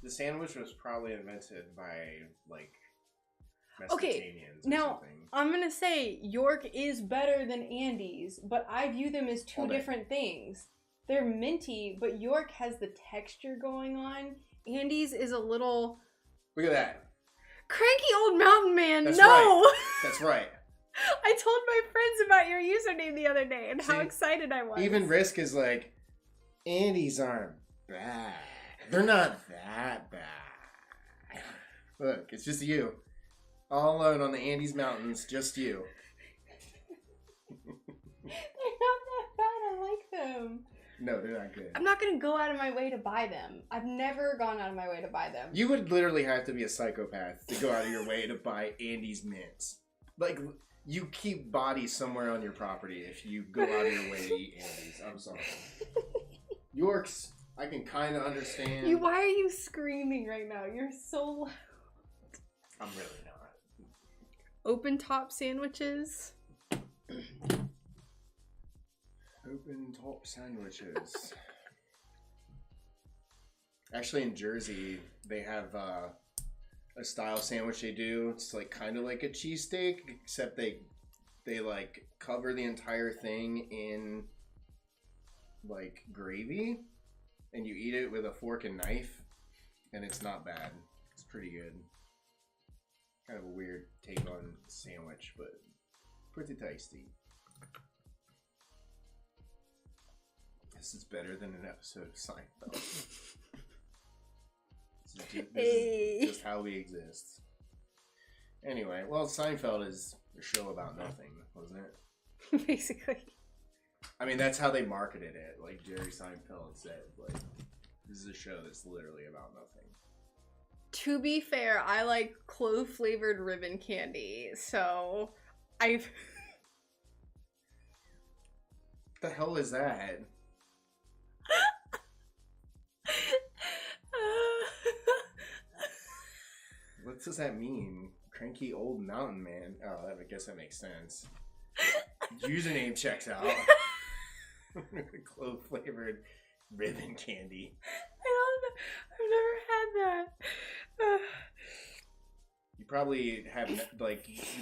The sandwich was probably invented by, like, Mesopotamians or now, something. I'm going to say York is better than Andes, but I view them as two different things. They're minty, but York has the texture going on. Andes is a little... Look at that. Cranky old mountain man, That's no! Right. That's right. I told my friends about your username the other day and how excited I was. Even Risk is like, Andes aren't bad. They're not that bad. Look, it's just you. All alone on the Andes Mountains, just you. They're not that bad, I like them. No, they're not good. I'm not going to go out of my way to buy them. I've never gone out of my way to buy them. You would literally have to be a psychopath to go out of your way to buy Andes mints. Like, you keep bodies somewhere on your property if you go out of your way to eat Andes. I'm sorry. York's, I can kind of understand. Why are you screaming right now? You're so loud. I'm really not. Open top sandwiches. Open top sandwiches. Actually, in Jersey, they have a style sandwich they do. It's like kind of like a cheesesteak, except they like cover the entire thing in like gravy, and you eat it with a fork and knife, and it's not bad. It's pretty good. Kind of a weird take on sandwich, but pretty tasty. This is better than an episode of Seinfeld. This is just how we exist. Anyway, well, Seinfeld is a show about nothing, wasn't it? Basically. I mean, that's how they marketed it. Like Jerry Seinfeld said, like, this is a show that's literally about nothing. To be fair, I like clove-flavored ribbon candy, so I've... What the hell is that? What does that mean? Cranky old mountain man. Oh, I guess that makes sense. Username checks out. Clove flavored ribbon candy. I've never had that. You probably have you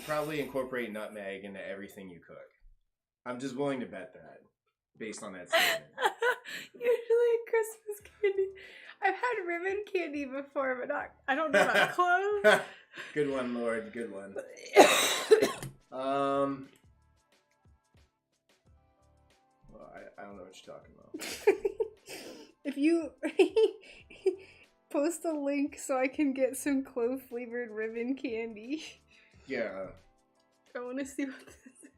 probably incorporate nutmeg into everything you cook. I'm just willing to bet that, based on that statement. Usually Christmas candy. I've had ribbon candy before, but I don't know about clove. Good one, Lord. Good one. Well, I don't know what you're talking about. If you post a link so I can get some clove flavored ribbon candy. Yeah. I want to see what this is.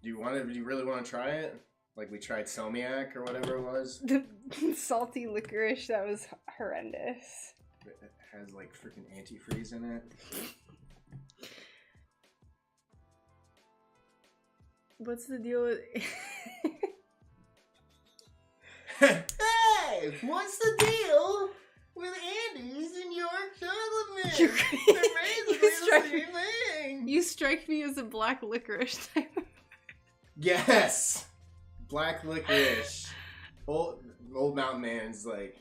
Do you really want to try it? Like we tried Selmiak or whatever it was? The salty licorice, that was horrendous. It has like freaking antifreeze in it. What's the deal with... Hey! What's the deal with Andes and York chocolate milk? They're basically the same thing. You strike me as a black licorice type. Yes! Black licorice. Old mountain man's like...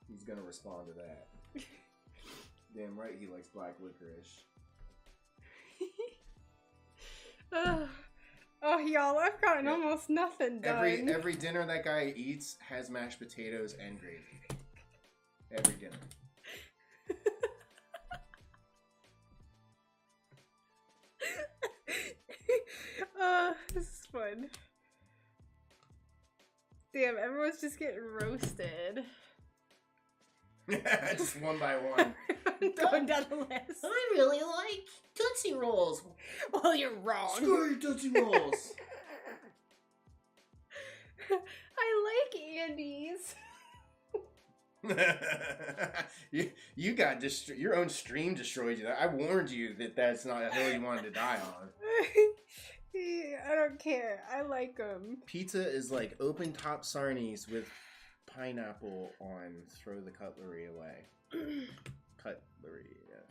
He's gonna respond to that. Damn right he likes black licorice. Oh, y'all, I've gotten almost nothing done. Every dinner that guy eats has mashed potatoes and gravy. Every dinner. This is fun. Damn, everyone's just getting roasted. Just one by one. Going down the list. I really like Tootsie Rolls. Well, you're wrong. Screw your Tootsie Rolls. I like Andes. you got your own stream destroyed you. I warned you that that's not a hill you wanted to die on. I don't care. I like them. Pizza is like open top sarnies with pineapple on. Throw the cutlery away. Cutlery, yeah.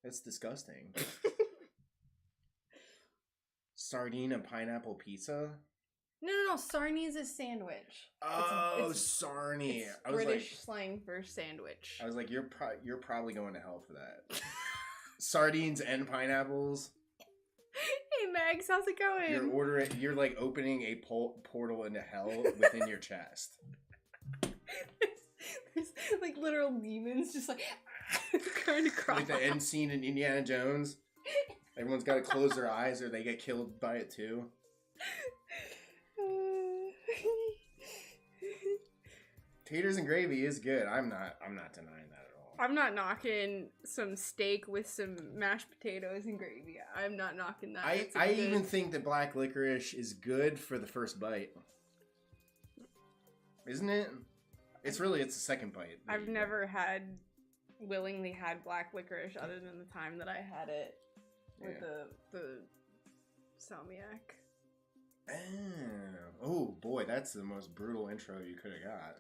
That's disgusting. Sardine and pineapple pizza? No. Sarnie is a sandwich. Oh, sarnie. It's British slang for sandwich. I was like, you're probably going to hell for that. Sardines and pineapples. Hey Max, how's it going? You're like opening a portal into hell within your chest. There's like literal demons just like trying to crawl. Like the end scene in Indiana Jones. Everyone's got to close their eyes or they get killed by it too. Taters and gravy is good. I'm not denying that at all. I'm not knocking some steak with some mashed potatoes and gravy. I'm not knocking that. I even think that black licorice is good for the first bite. Isn't it? It's the second bite. I've never willingly had black licorice other than the time that I had it with the salmiak. Oh boy, that's the most brutal intro you could have got.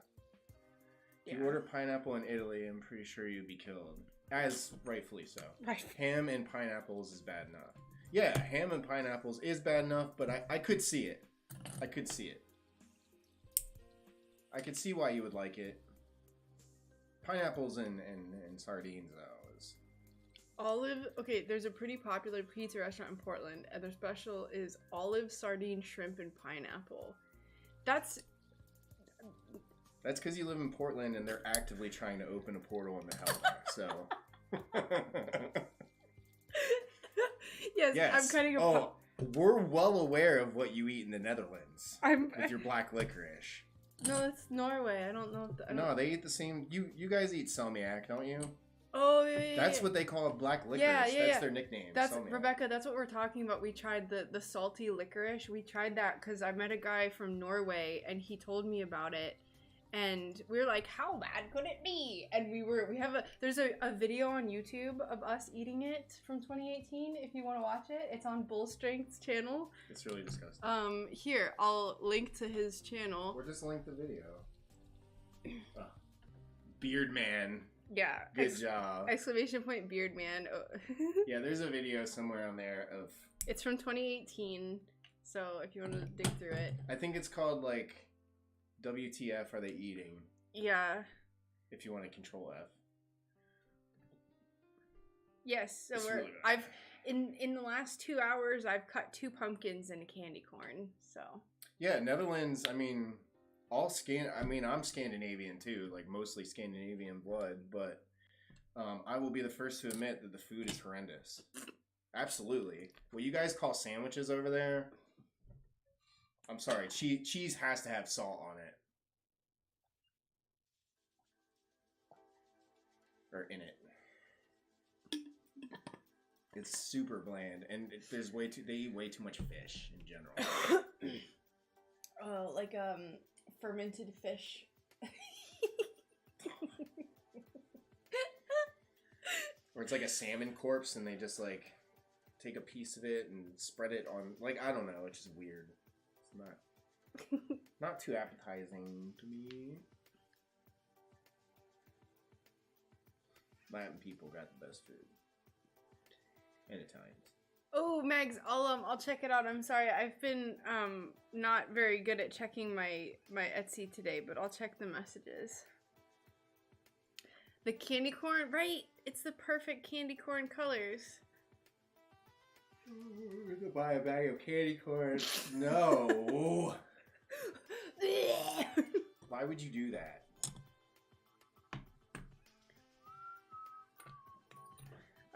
If Yeah. you order pineapple in Italy, I'm pretty sure you'd be killed. As rightfully so. Right. Ham and pineapples is bad enough. Yeah, ham and pineapples is bad enough, but I could see it. I could see it. I could see why you would like it. Pineapples and sardines, though, is... Okay, there's a pretty popular pizza restaurant in Portland, and their special is olive, sardine, shrimp, and pineapple. That's That's because you live in Portland and they're actively trying to open a portal into hell, so... yes, I'm cutting a we're well aware of what you eat in the Netherlands with your black licorice. No, it's Norway. I don't know if No, they eat the same. You guys eat Selmiak, don't you? Oh, yeah. That's what they call black licorice. That's their nickname. That's Selmiak. Rebecca. That's what we're talking about. We tried the salty licorice. We tried that because I met a guy from Norway and he told me about it, And we were like, how bad could it be? And there's a video on YouTube of us eating it from 2018 if you want to watch it. It's on Bull Strength's channel. It's really disgusting. Here, I'll link to his channel. Or just link the video. Beard Man. Yeah. Good job. Exclamation point Beard Man. Oh. Yeah, there's a video somewhere on there of... It's from 2018, so if you want to dig through it. I think it's called, like, WTF Are They Eating? Yeah. If you want to control F. Yes, so in the last 2 hours, I've cut 2 pumpkins and a candy corn, so. Yeah, Netherlands, I mean... I'm Scandinavian too, like mostly Scandinavian blood, but I will be the first to admit that the food is horrendous. Absolutely. What you guys call sandwiches over there, I'm sorry, cheese has to have salt on it. Or in it. It's super bland, and they eat way too much fish in general. Like fermented fish. Or it's like a salmon corpse and they just like take a piece of it and spread it on, like, I don't know, it's just weird. It's not too appetizing to me. Latin people got the best food. And Italians. Oh, Megs, I'll check it out. I'm sorry, I've been not very good at checking my Etsy today, but I'll check the messages. The candy corn, right? It's the perfect candy corn colors. We're gonna buy a bag of candy corn. No. Why would you do that?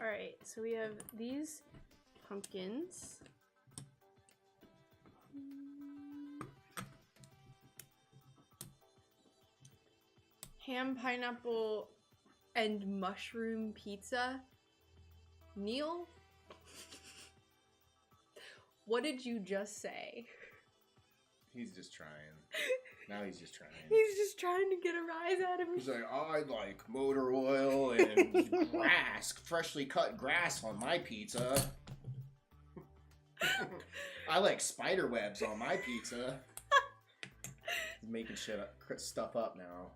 All right, so we have these pumpkins. Ham, pineapple, and mushroom pizza. Neil? What did you just say? He's just trying. Now he's just trying. He's just trying to get a rise out of me. He's like, I like motor oil and grass, freshly cut grass on my pizza. I like spider webs on my pizza. He's making stuff up now.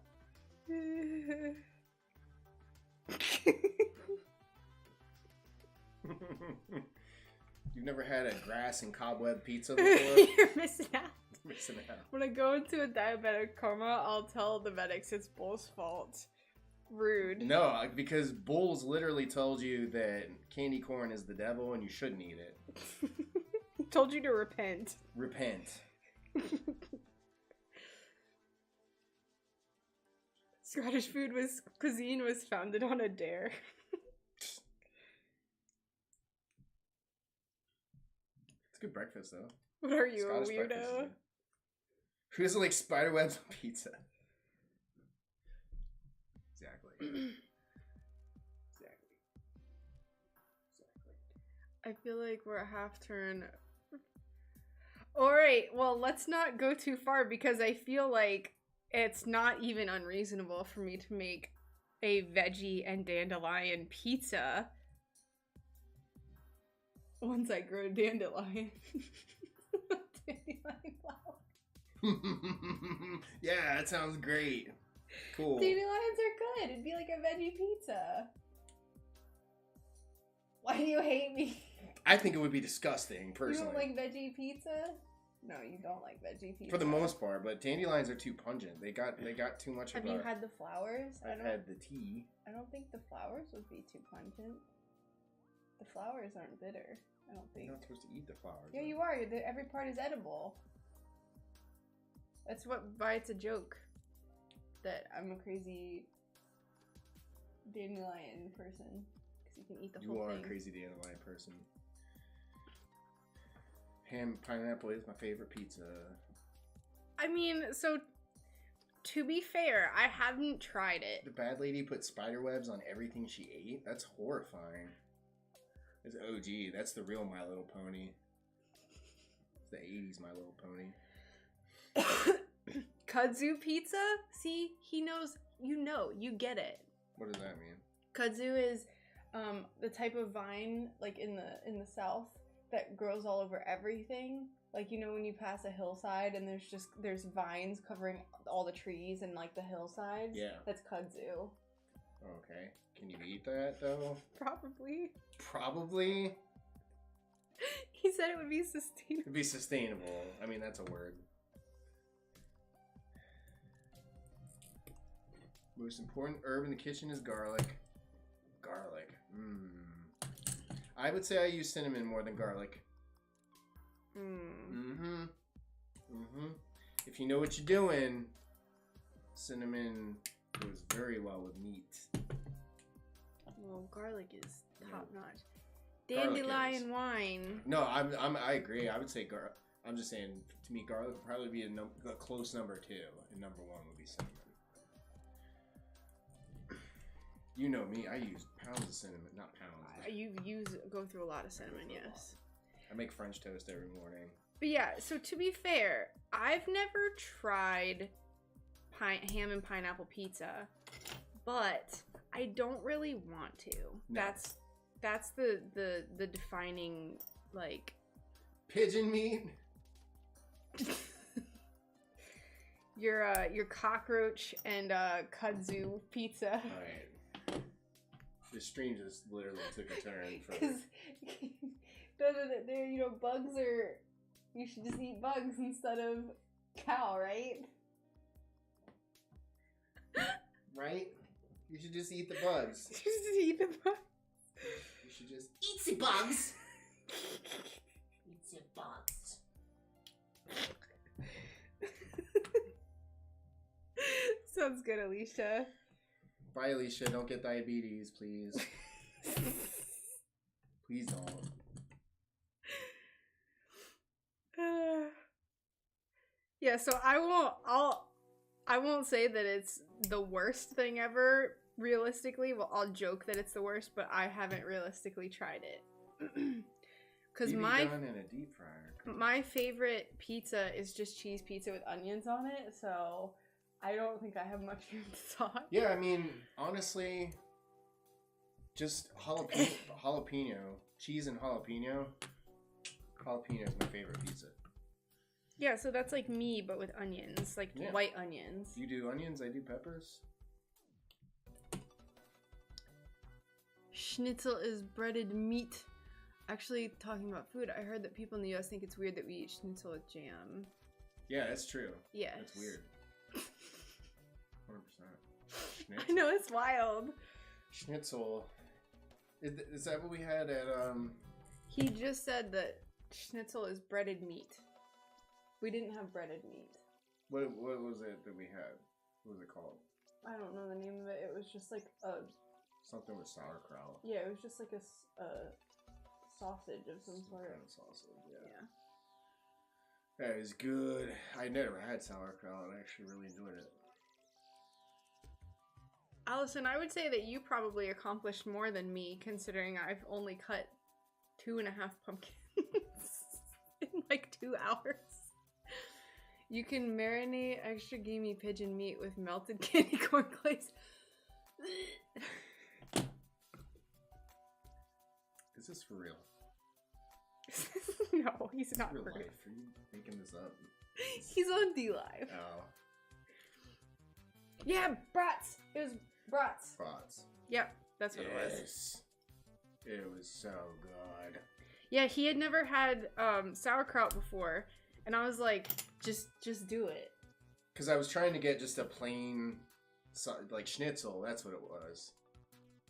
You've never had a grass and cobweb pizza before? You're missing out. Missing out. When I go into a diabetic coma, I'll tell the medics it's Bull's fault. Rude. No, because Bulls literally told you that candy corn is the devil and you shouldn't eat it. Told you to repent. Repent. Scottish cuisine was founded on a dare. It's good breakfast though. What are you, Scottish a weirdo? Who doesn't like spider webs on pizza? Exactly. Exactly. I feel like we're at half turn. Alright, well, let's not go too far because I feel like it's not even unreasonable for me to make a veggie and dandelion pizza once I grow dandelion. Dandelion flower. Yeah, that sounds great. Cool. Dandelions are good. It'd be like a veggie pizza. Why do you hate me? I think it would be disgusting, personally. You don't like veggie pizza? No, you don't like veggie pizza. For the most part, but dandelions are too pungent. They got too much Have of you had the flowers? I've had the tea. I don't think the flowers would be too pungent. The flowers aren't bitter, I don't think. You're not supposed to eat the flowers. Yeah, you are. Every part is edible. That's why it's a joke that I'm a crazy dandelion person. Because you can eat the whole thing. You are a crazy dandelion person. Ham pineapple is my favorite pizza. I mean, so to be fair, I haven't tried it. The bad lady put spider webs on everything she ate? That's horrifying. It's OG. That's the real My Little Pony. It's the 80s My Little Pony. Kudzu pizza? See, he knows. You get it. What does that mean? Kudzu is the type of vine like in the south that grows all over everything. Like, you know, when you pass a hillside and there's vines covering all the trees and like the hillsides. Yeah. That's kudzu. Okay. Can you eat that though? Probably. Probably. He said it would be sustainable. It'd be sustainable. I mean, that's a word. Most important herb in the kitchen is garlic. Garlic. I would say I use cinnamon more than garlic. If you know what you're doing, cinnamon goes very well with meat. Well, garlic is top notch. Garlic Dandelion is. wine. No, I agree. I would say I'm just saying, to me, garlic would probably be a close number 2, and number 1 would be cinnamon. You know me, I use pounds of cinnamon, not pounds. You go through a lot of cinnamon, yes. I make French toast every morning. But yeah, so to be fair, I've never tried ham and pineapple pizza, but I don't really want to. No. That's the defining, like... Pigeon meat? your cockroach and kudzu pizza. Alright. The stream just literally took a turn from... Because, you know, bugs are... You should just eat bugs instead of cow, right? Right? You should just eat the bugs. Just eat the bugs. You should just eat the bugs. Eat the bugs. Sounds good, Alicia. Bye, Alicia. Don't get diabetes, please. Please don't. Yeah, so I won't say that it's the worst thing ever. Realistically, well, I'll joke that it's the worst, but I haven't realistically tried it. Because done in a deep fryer. My favorite pizza is just cheese pizza with onions on it, so I don't think I have much room to talk. Yeah, I mean, honestly, just jalapeno. Cheese and jalapeno. Jalapeno is my favorite pizza. Yeah, so that's like me, but with onions, like white onions. You do onions, I do peppers. Schnitzel is breaded meat. Actually, talking about food, I heard that people in the US think it's weird that we eat schnitzel with jam. Yeah, that's true. Yes. That's weird. 100%. I know, it's wild. Schnitzel. Is that what we had at, He just said that schnitzel is breaded meat. We didn't have breaded meat. What was it that we had? What was it called? I don't know the name of it. It was just like a... Something with sauerkraut. Yeah, it was just like a sausage of some sort. Kind of sausage, yeah. That is good. I never had sauerkraut. I actually really enjoyed it. Allison, I would say that you probably accomplished more than me, considering I've only cut 2.5 pumpkins in like 2 hours. You can marinate extra gamey pigeon meat with melted candy corn glaze. Is this for real? No, he's not real for life. real. Are you making this up? He's on D-Live. Oh. Yeah, brats. It was brats. Brats. Yep, that's what it was. It was so good. Yeah, he had never had sauerkraut before, and I was like, just do it. Because I was trying to get just a plain, like, schnitzel. That's what it was.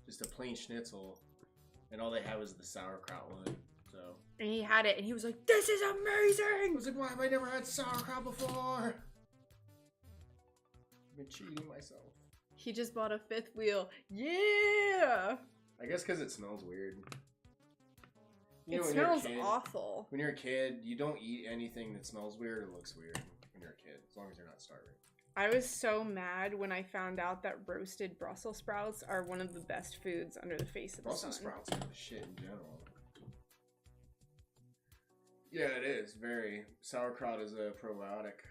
Just a plain schnitzel. And all they had was the sauerkraut one. So. And he had it, and he was like, "This is amazing!" I was like, why have I never had sauerkraut before? I've been cheating myself. He just bought a 5th wheel. Yeah! I guess because it smells weird. It smells awful. When you're a kid, you don't eat anything that smells weird or looks weird when you're a kid, as long as you're not starving. I was so mad when I found out that roasted Brussels sprouts are one of the best foods under the face of the sun. Brussels sprouts are the shit in general. Yeah, it is. Very. Sauerkraut is a probiotic.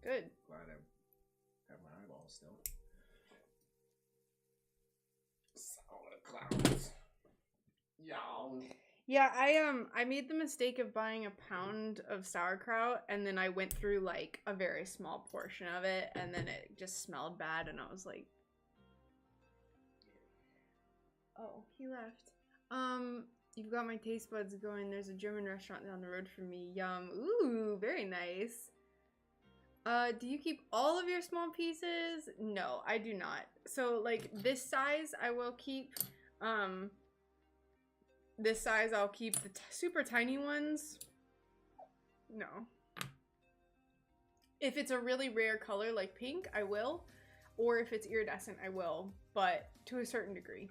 Good. Glad I have my eyeballs still. Solid clouds. Y'all. Yeah, I made the mistake of buying a pound of sauerkraut, and then I went through like a very small portion of it, and then it just smelled bad, and I was like, oh, he left. You've got my taste buds going. There's a German restaurant down the road from me. Yum. Ooh, very nice. Do you keep all of your small pieces? No, I do not. So like this size I will keep. This size I'll keep. The super tiny ones, no. If it's a really rare color like pink, I will. Or if it's iridescent, I will. But to a certain degree.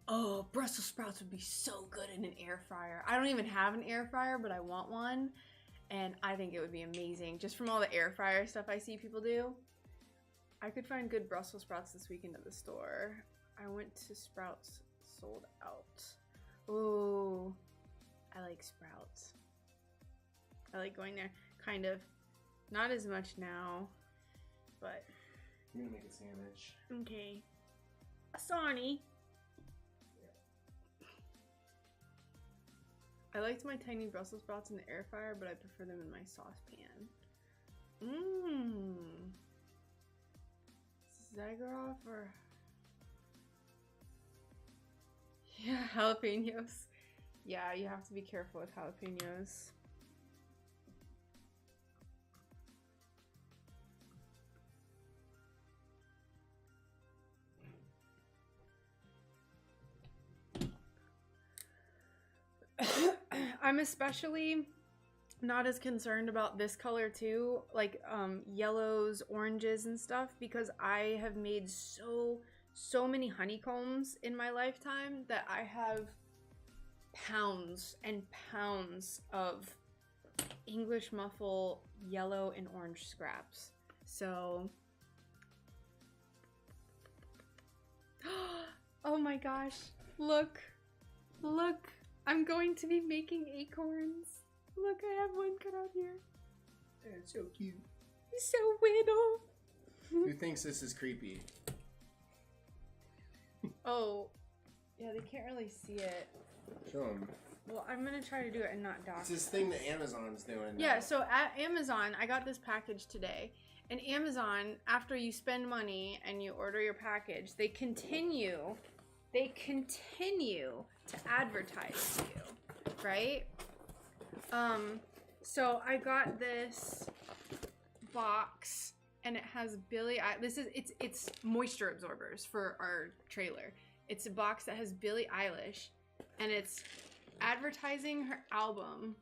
Oh, Brussels sprouts would be so good in an air fryer. I don't even have an air fryer, but I want one. And I think it would be amazing. Just from all the air fryer stuff I see people do. I could find good Brussels sprouts this weekend at the store. I went to Sprouts, sold out. Ooh, I like Sprouts. I like going there. Kind of. Not as much now, but. I'm gonna make a sandwich. Okay. Sonny. I liked my tiny Brussels sprouts in the air fryer, but I prefer them in my saucepan. Mmm. Zygaroff or... Yeah, jalapenos. Yeah, you have to be careful with jalapenos. I'm especially not as concerned about this color too, like yellows, oranges and stuff, because I have made so many honeycombs in my lifetime that I have pounds and pounds of English muffle yellow and orange scraps. So oh my gosh, look, I'm going to be making acorns. Look, I have one cut out here. It's so cute. He's so little. Who thinks this is creepy? Oh, yeah, they can't really see it. Show them. Well, I'm gonna try to do it and not dock. It's this thing that Amazon's doing. Yeah, so at Amazon, I got this package today. And Amazon, after you spend money and you order your package, they continue to advertise to you, right? So I got this box and it has it's moisture absorbers for our trailer. It's a box that has Billie Eilish and it's advertising her album,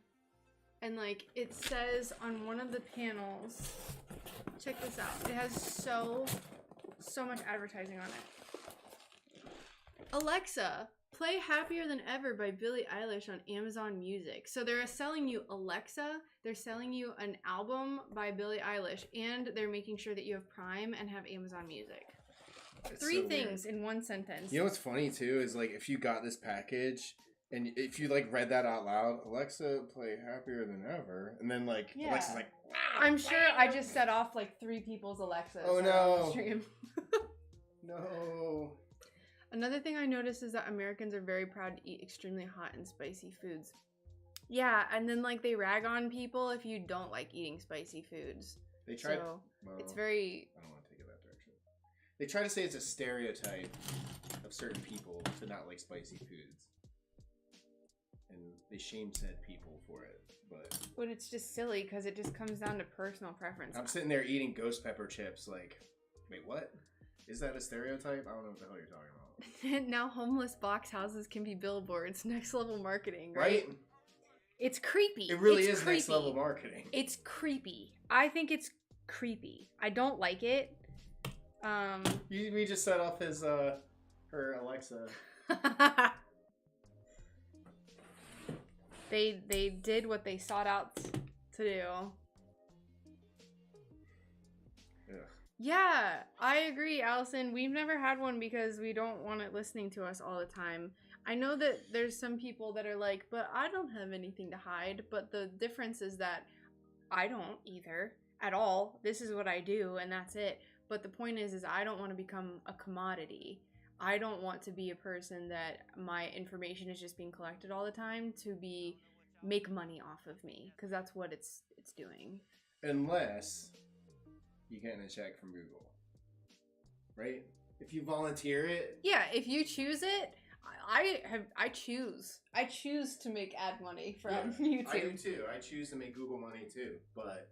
and like it says on one of the panels, check this out. It has so much advertising on it. Alexa, play Happier Than Ever by Billie Eilish on Amazon Music. So they're selling you Alexa, they're selling you an album by Billie Eilish, and they're making sure that you have Prime and have Amazon Music. It's Three so things weird. in one sentence. You know what's funny too is like if you got this package and if you like read that out loud, Alexa, play Happier Than Ever, and then like Yeah. Alexa's like, I'm sure I just set off like 3 people's Alexas. Oh, on no. the stream. no. Another thing I noticed is that Americans are very proud to eat extremely hot and spicy foods. Yeah, and then like they rag on people if you don't like eating spicy foods. They tried. So well, it's very... I don't want to take it that direction. They try to say it's a stereotype of certain people to not like spicy foods, and they shame said people for it. But it's just silly because it just comes down to personal preference. I'm sitting there eating ghost pepper chips. Like, wait, what? Is that a stereotype? I don't know what the hell you're talking about. Now homeless box houses can be billboards. Next level marketing, right? Right? It's creepy. It really It's is creepy. next level marketing. It's creepy. I think it's creepy. I don't like it. We just set off his her Alexa. They did what they sought out to do. Ugh. Yeah, I agree, Allison. We've never had one because we don't want it listening to us all the time. I know that there's some people that are like, but I don't have anything to hide. But the difference is that I don't either at all. This is what I do, and that's it. But the point is I don't want to become a commodity. I don't want to be a person that my information is just being collected all the time to make money off of me, because that's what it's doing. Unless you're getting a check from Google, right? If you volunteer it. Yeah, if you choose it, I choose to make ad money from YouTube. I do too. I choose to make Google money too, but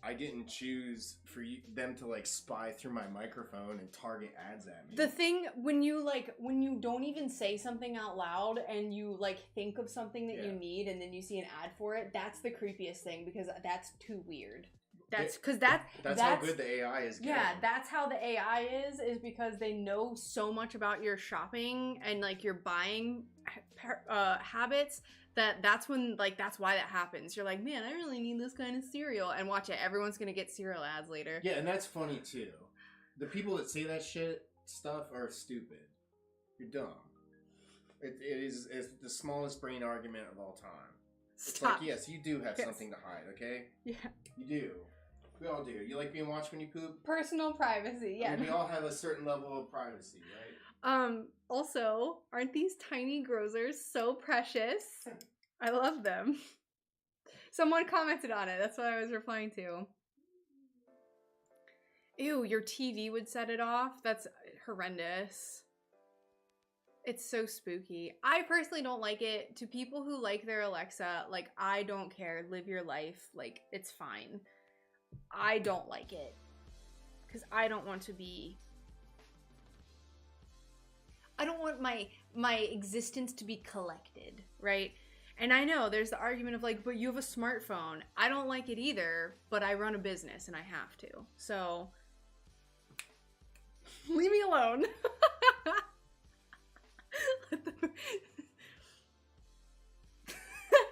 I didn't choose for them to like spy through my microphone and target ads at me. The thing when you don't even say something out loud and you like think of something that you need and then you see an ad for it, that's the creepiest thing, because that's too weird. That's how good the AI is getting. Yeah, that's how the AI is because they know so much about your shopping and like your buying habits that's when like that's why that happens. You're like, man, I really need this kind of cereal, and watch it, everyone's gonna get cereal ads later. Yeah, and that's funny too. The people that say that stuff are stupid. You're dumb. It's the smallest brain argument of all time. It's like, yes, you do have something to hide, okay? Yeah. You do. We all do. You like being watched when you poop? Personal privacy, yeah. I mean, we all have a certain level of privacy, right? Also, aren't these tiny grozers so precious? I love them. Someone commented on it. That's what I was replying to. Ew, your TV would set it off? That's horrendous. It's so spooky. I personally don't like it. To people who like their Alexa, like, I don't care. Live your life. Like, it's fine. I don't like it. Because I don't want to be... I don't want my existence to be collected, right? And I know there's the argument of like, but you have a smartphone. I don't like it either, but I run a business and I have to. So, leave me alone.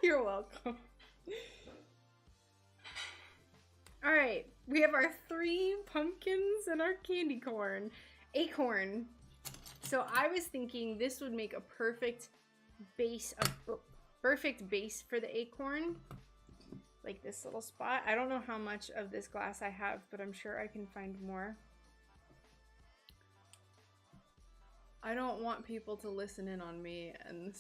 You're welcome. All right, we have our 3 pumpkins and our candy corn. Acorn. So I was thinking this would make a perfect base for the acorn. Like this little spot. I don't know how much of this glass I have, but I'm sure I can find more. I don't want people to listen in on me and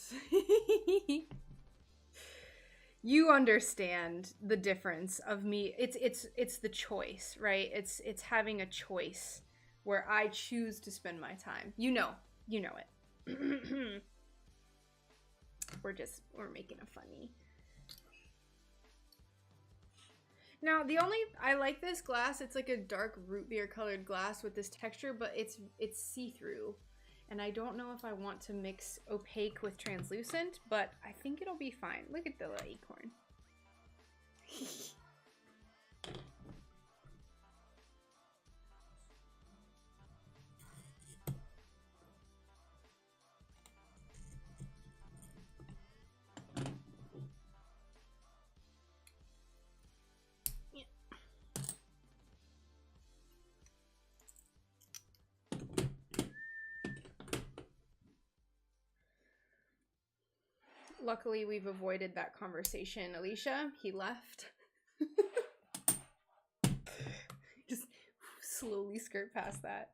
you understand the difference of me. It's the choice, right? It's having a choice where I choose to spend my time. You know it. We're making a funny. Now, I like this glass. It's like a dark root beer colored glass with this texture, but it's see-through. And I don't know if I want to mix opaque with translucent, but I think it'll be fine. Look at the little acorn. Luckily, we've avoided that conversation. Alicia, he left. Just slowly skirt past that.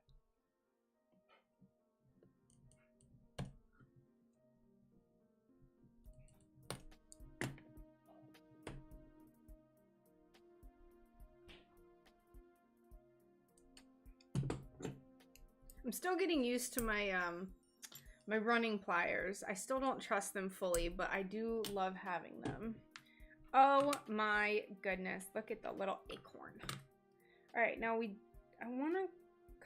I'm still getting used to my my running pliers. I still don't trust them fully, but I do love having them. Oh my goodness, look at the little acorn. All right, now I want to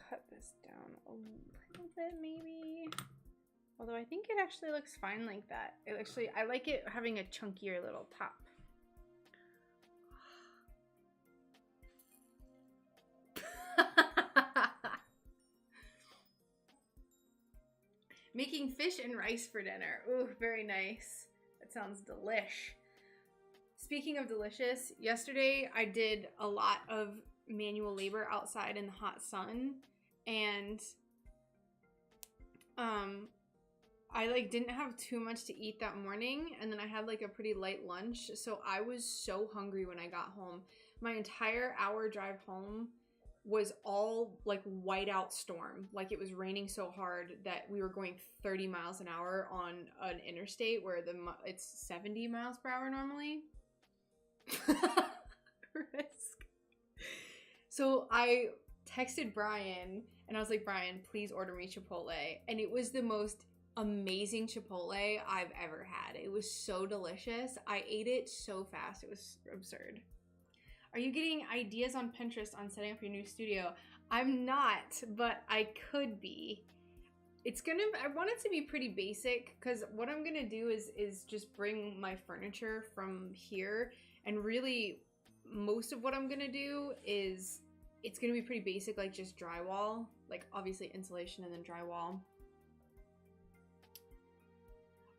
cut this down a little bit maybe. Although I think it actually looks fine like that. I like it having a chunkier little top. Making fish and rice for dinner. Ooh, very nice. That sounds delish. Speaking of delicious, yesterday I did a lot of manual labor outside in the hot sun, and I like didn't have too much to eat that morning, and then I had like a pretty light lunch, so I was so hungry when I got home. My entire hour drive home was all like whiteout storm. Like it was raining so hard that we were going 30 miles an hour on an interstate where it's 70 miles per hour normally. Risk. So I texted Brian and I was like, Brian, please order me Chipotle. And it was the most amazing Chipotle I've ever had. It was so delicious. I ate it so fast. It was absurd. Are you getting ideas on Pinterest on setting up your new studio? I'm not, but I could be. I want it to be pretty basic because what I'm gonna do is just bring my furniture from here, and really most of what I'm gonna do is it's gonna be pretty basic, like just drywall, like obviously insulation and then drywall.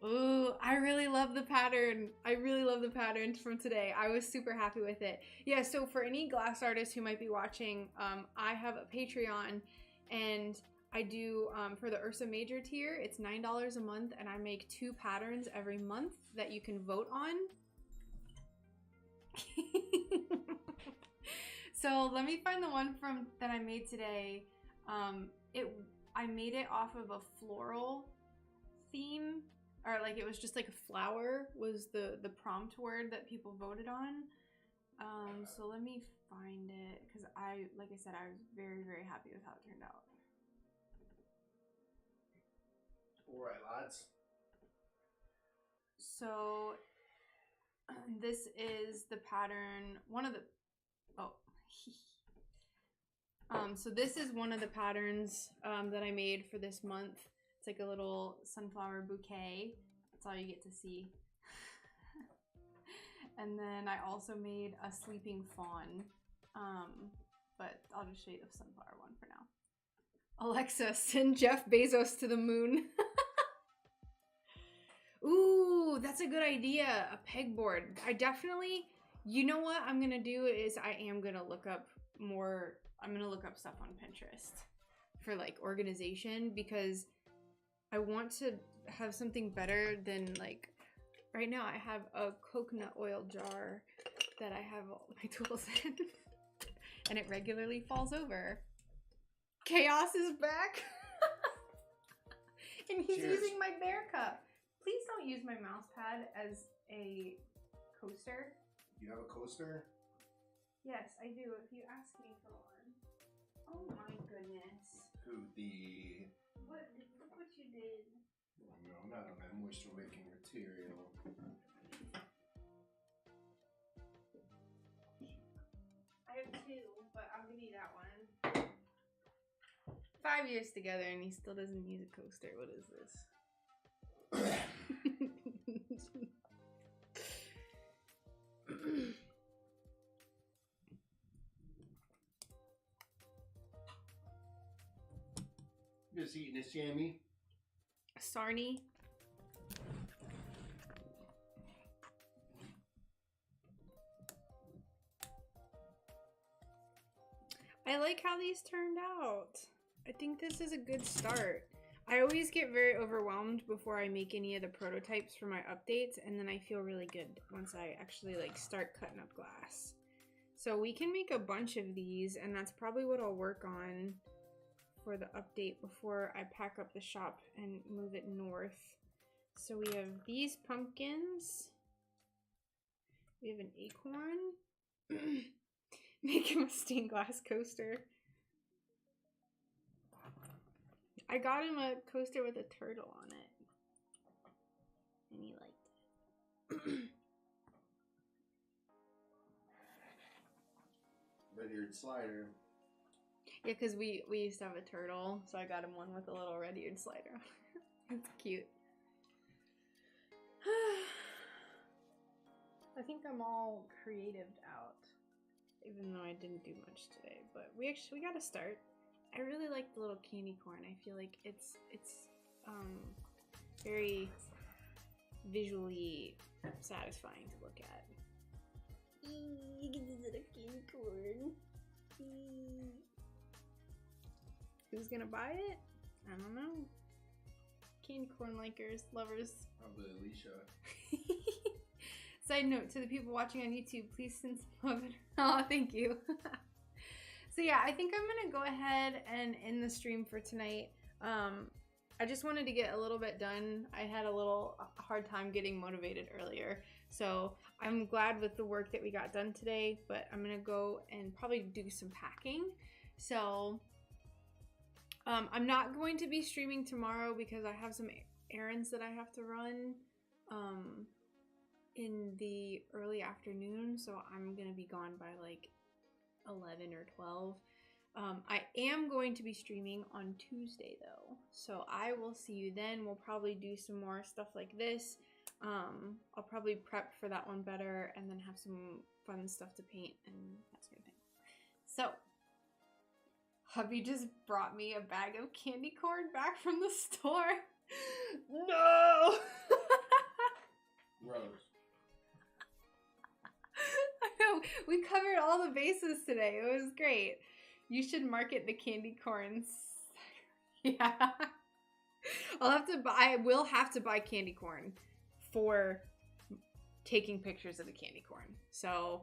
Ooh, I really love the pattern. I really love the pattern from today. I was super happy with it. Yeah, so for any glass artists who might be watching, I have a Patreon, and I do, for the Ursa Major tier, it's $9 a month, and I make 2 patterns every month that you can vote on. So let me find the one that I made today. I made it off of a floral theme. Or like it was just like a flower was the prompt word that people voted on. So let me find it because like I said, I was very, very happy with how it turned out. All right, lads. So this is the pattern. So this is one of the patterns that I made for this month. It's like a little sunflower bouquet. That's all you get to see. And then I also made a sleeping fawn. But I'll just show you the sunflower one for now. Alexa, send Jeff Bezos to the moon. Ooh, that's a good idea. A pegboard. You know what I'm gonna do is I am gonna look up stuff on Pinterest for like organization, because I want to have something better than like right now. I have a coconut oil jar that I have all my tools in and it regularly falls over. Chaos is back. And he's Cheers. using my bear cup. Please don't use my mouse pad as a coaster. You have a coaster? Yes, I do, if you ask me for one. Oh my goodness. Who, the... Look what you did. No, not on that moisture making material. I have 2, but I'll give you that one. 5 years together and he still doesn't use a coaster. What is this? Just eating this jammy. Sarnie. I like how these turned out. I think this is a good start. I always get very overwhelmed before I make any of the prototypes for my updates, and then I feel really good once I actually like start cutting up glass. So we can make a bunch of these, and that's probably what I'll work on for the update before I pack up the shop and move it north. So we have these pumpkins. We have an acorn. Make him a stained glass coaster. I got him a coaster with a turtle on it. And he liked it. Red-eared slider. Yeah, because we used to have a turtle, so I got him one with a little red-eared slider on it. It's cute. I think I'm all creatived out, even though I didn't do much today. But we got to start. I really like the little candy corn. I feel like it's very visually satisfying to look at. You can do the candy corn. Who's gonna buy it? I don't know. Candy corn likers, lovers. Probably Alicia. Side note to the people watching on YouTube, please send some love. Oh, thank you. So yeah, I think I'm gonna go ahead and end the stream for tonight. I just wanted to get a little bit done. I had a little hard time getting motivated earlier. So I'm glad with the work that we got done today, but I'm gonna go and probably do some packing. So I'm not going to be streaming tomorrow because I have some errands that I have to run in the early afternoon. So I'm gonna be gone by like 11 or 12. I am going to be streaming on Tuesday though, so I will see you then. We'll probably do some more stuff like this. I'll probably prep for that one better and then have some fun stuff to paint and that sort of thing. So, hubby just brought me a bag of candy corn back from the store. No! Gross. I know, we covered all the bases today. It was great. You should market the candy corns. Yeah. I will have to buy candy corn for taking pictures of the candy corn. So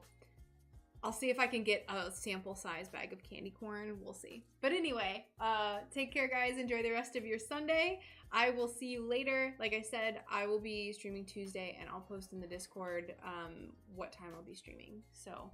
I'll see if I can get a sample size bag of candy corn. We'll see. But anyway, take care guys. Enjoy the rest of your Sunday. I will see you later. Like I said, I will be streaming Tuesday and I'll post in the Discord what time I'll be streaming. So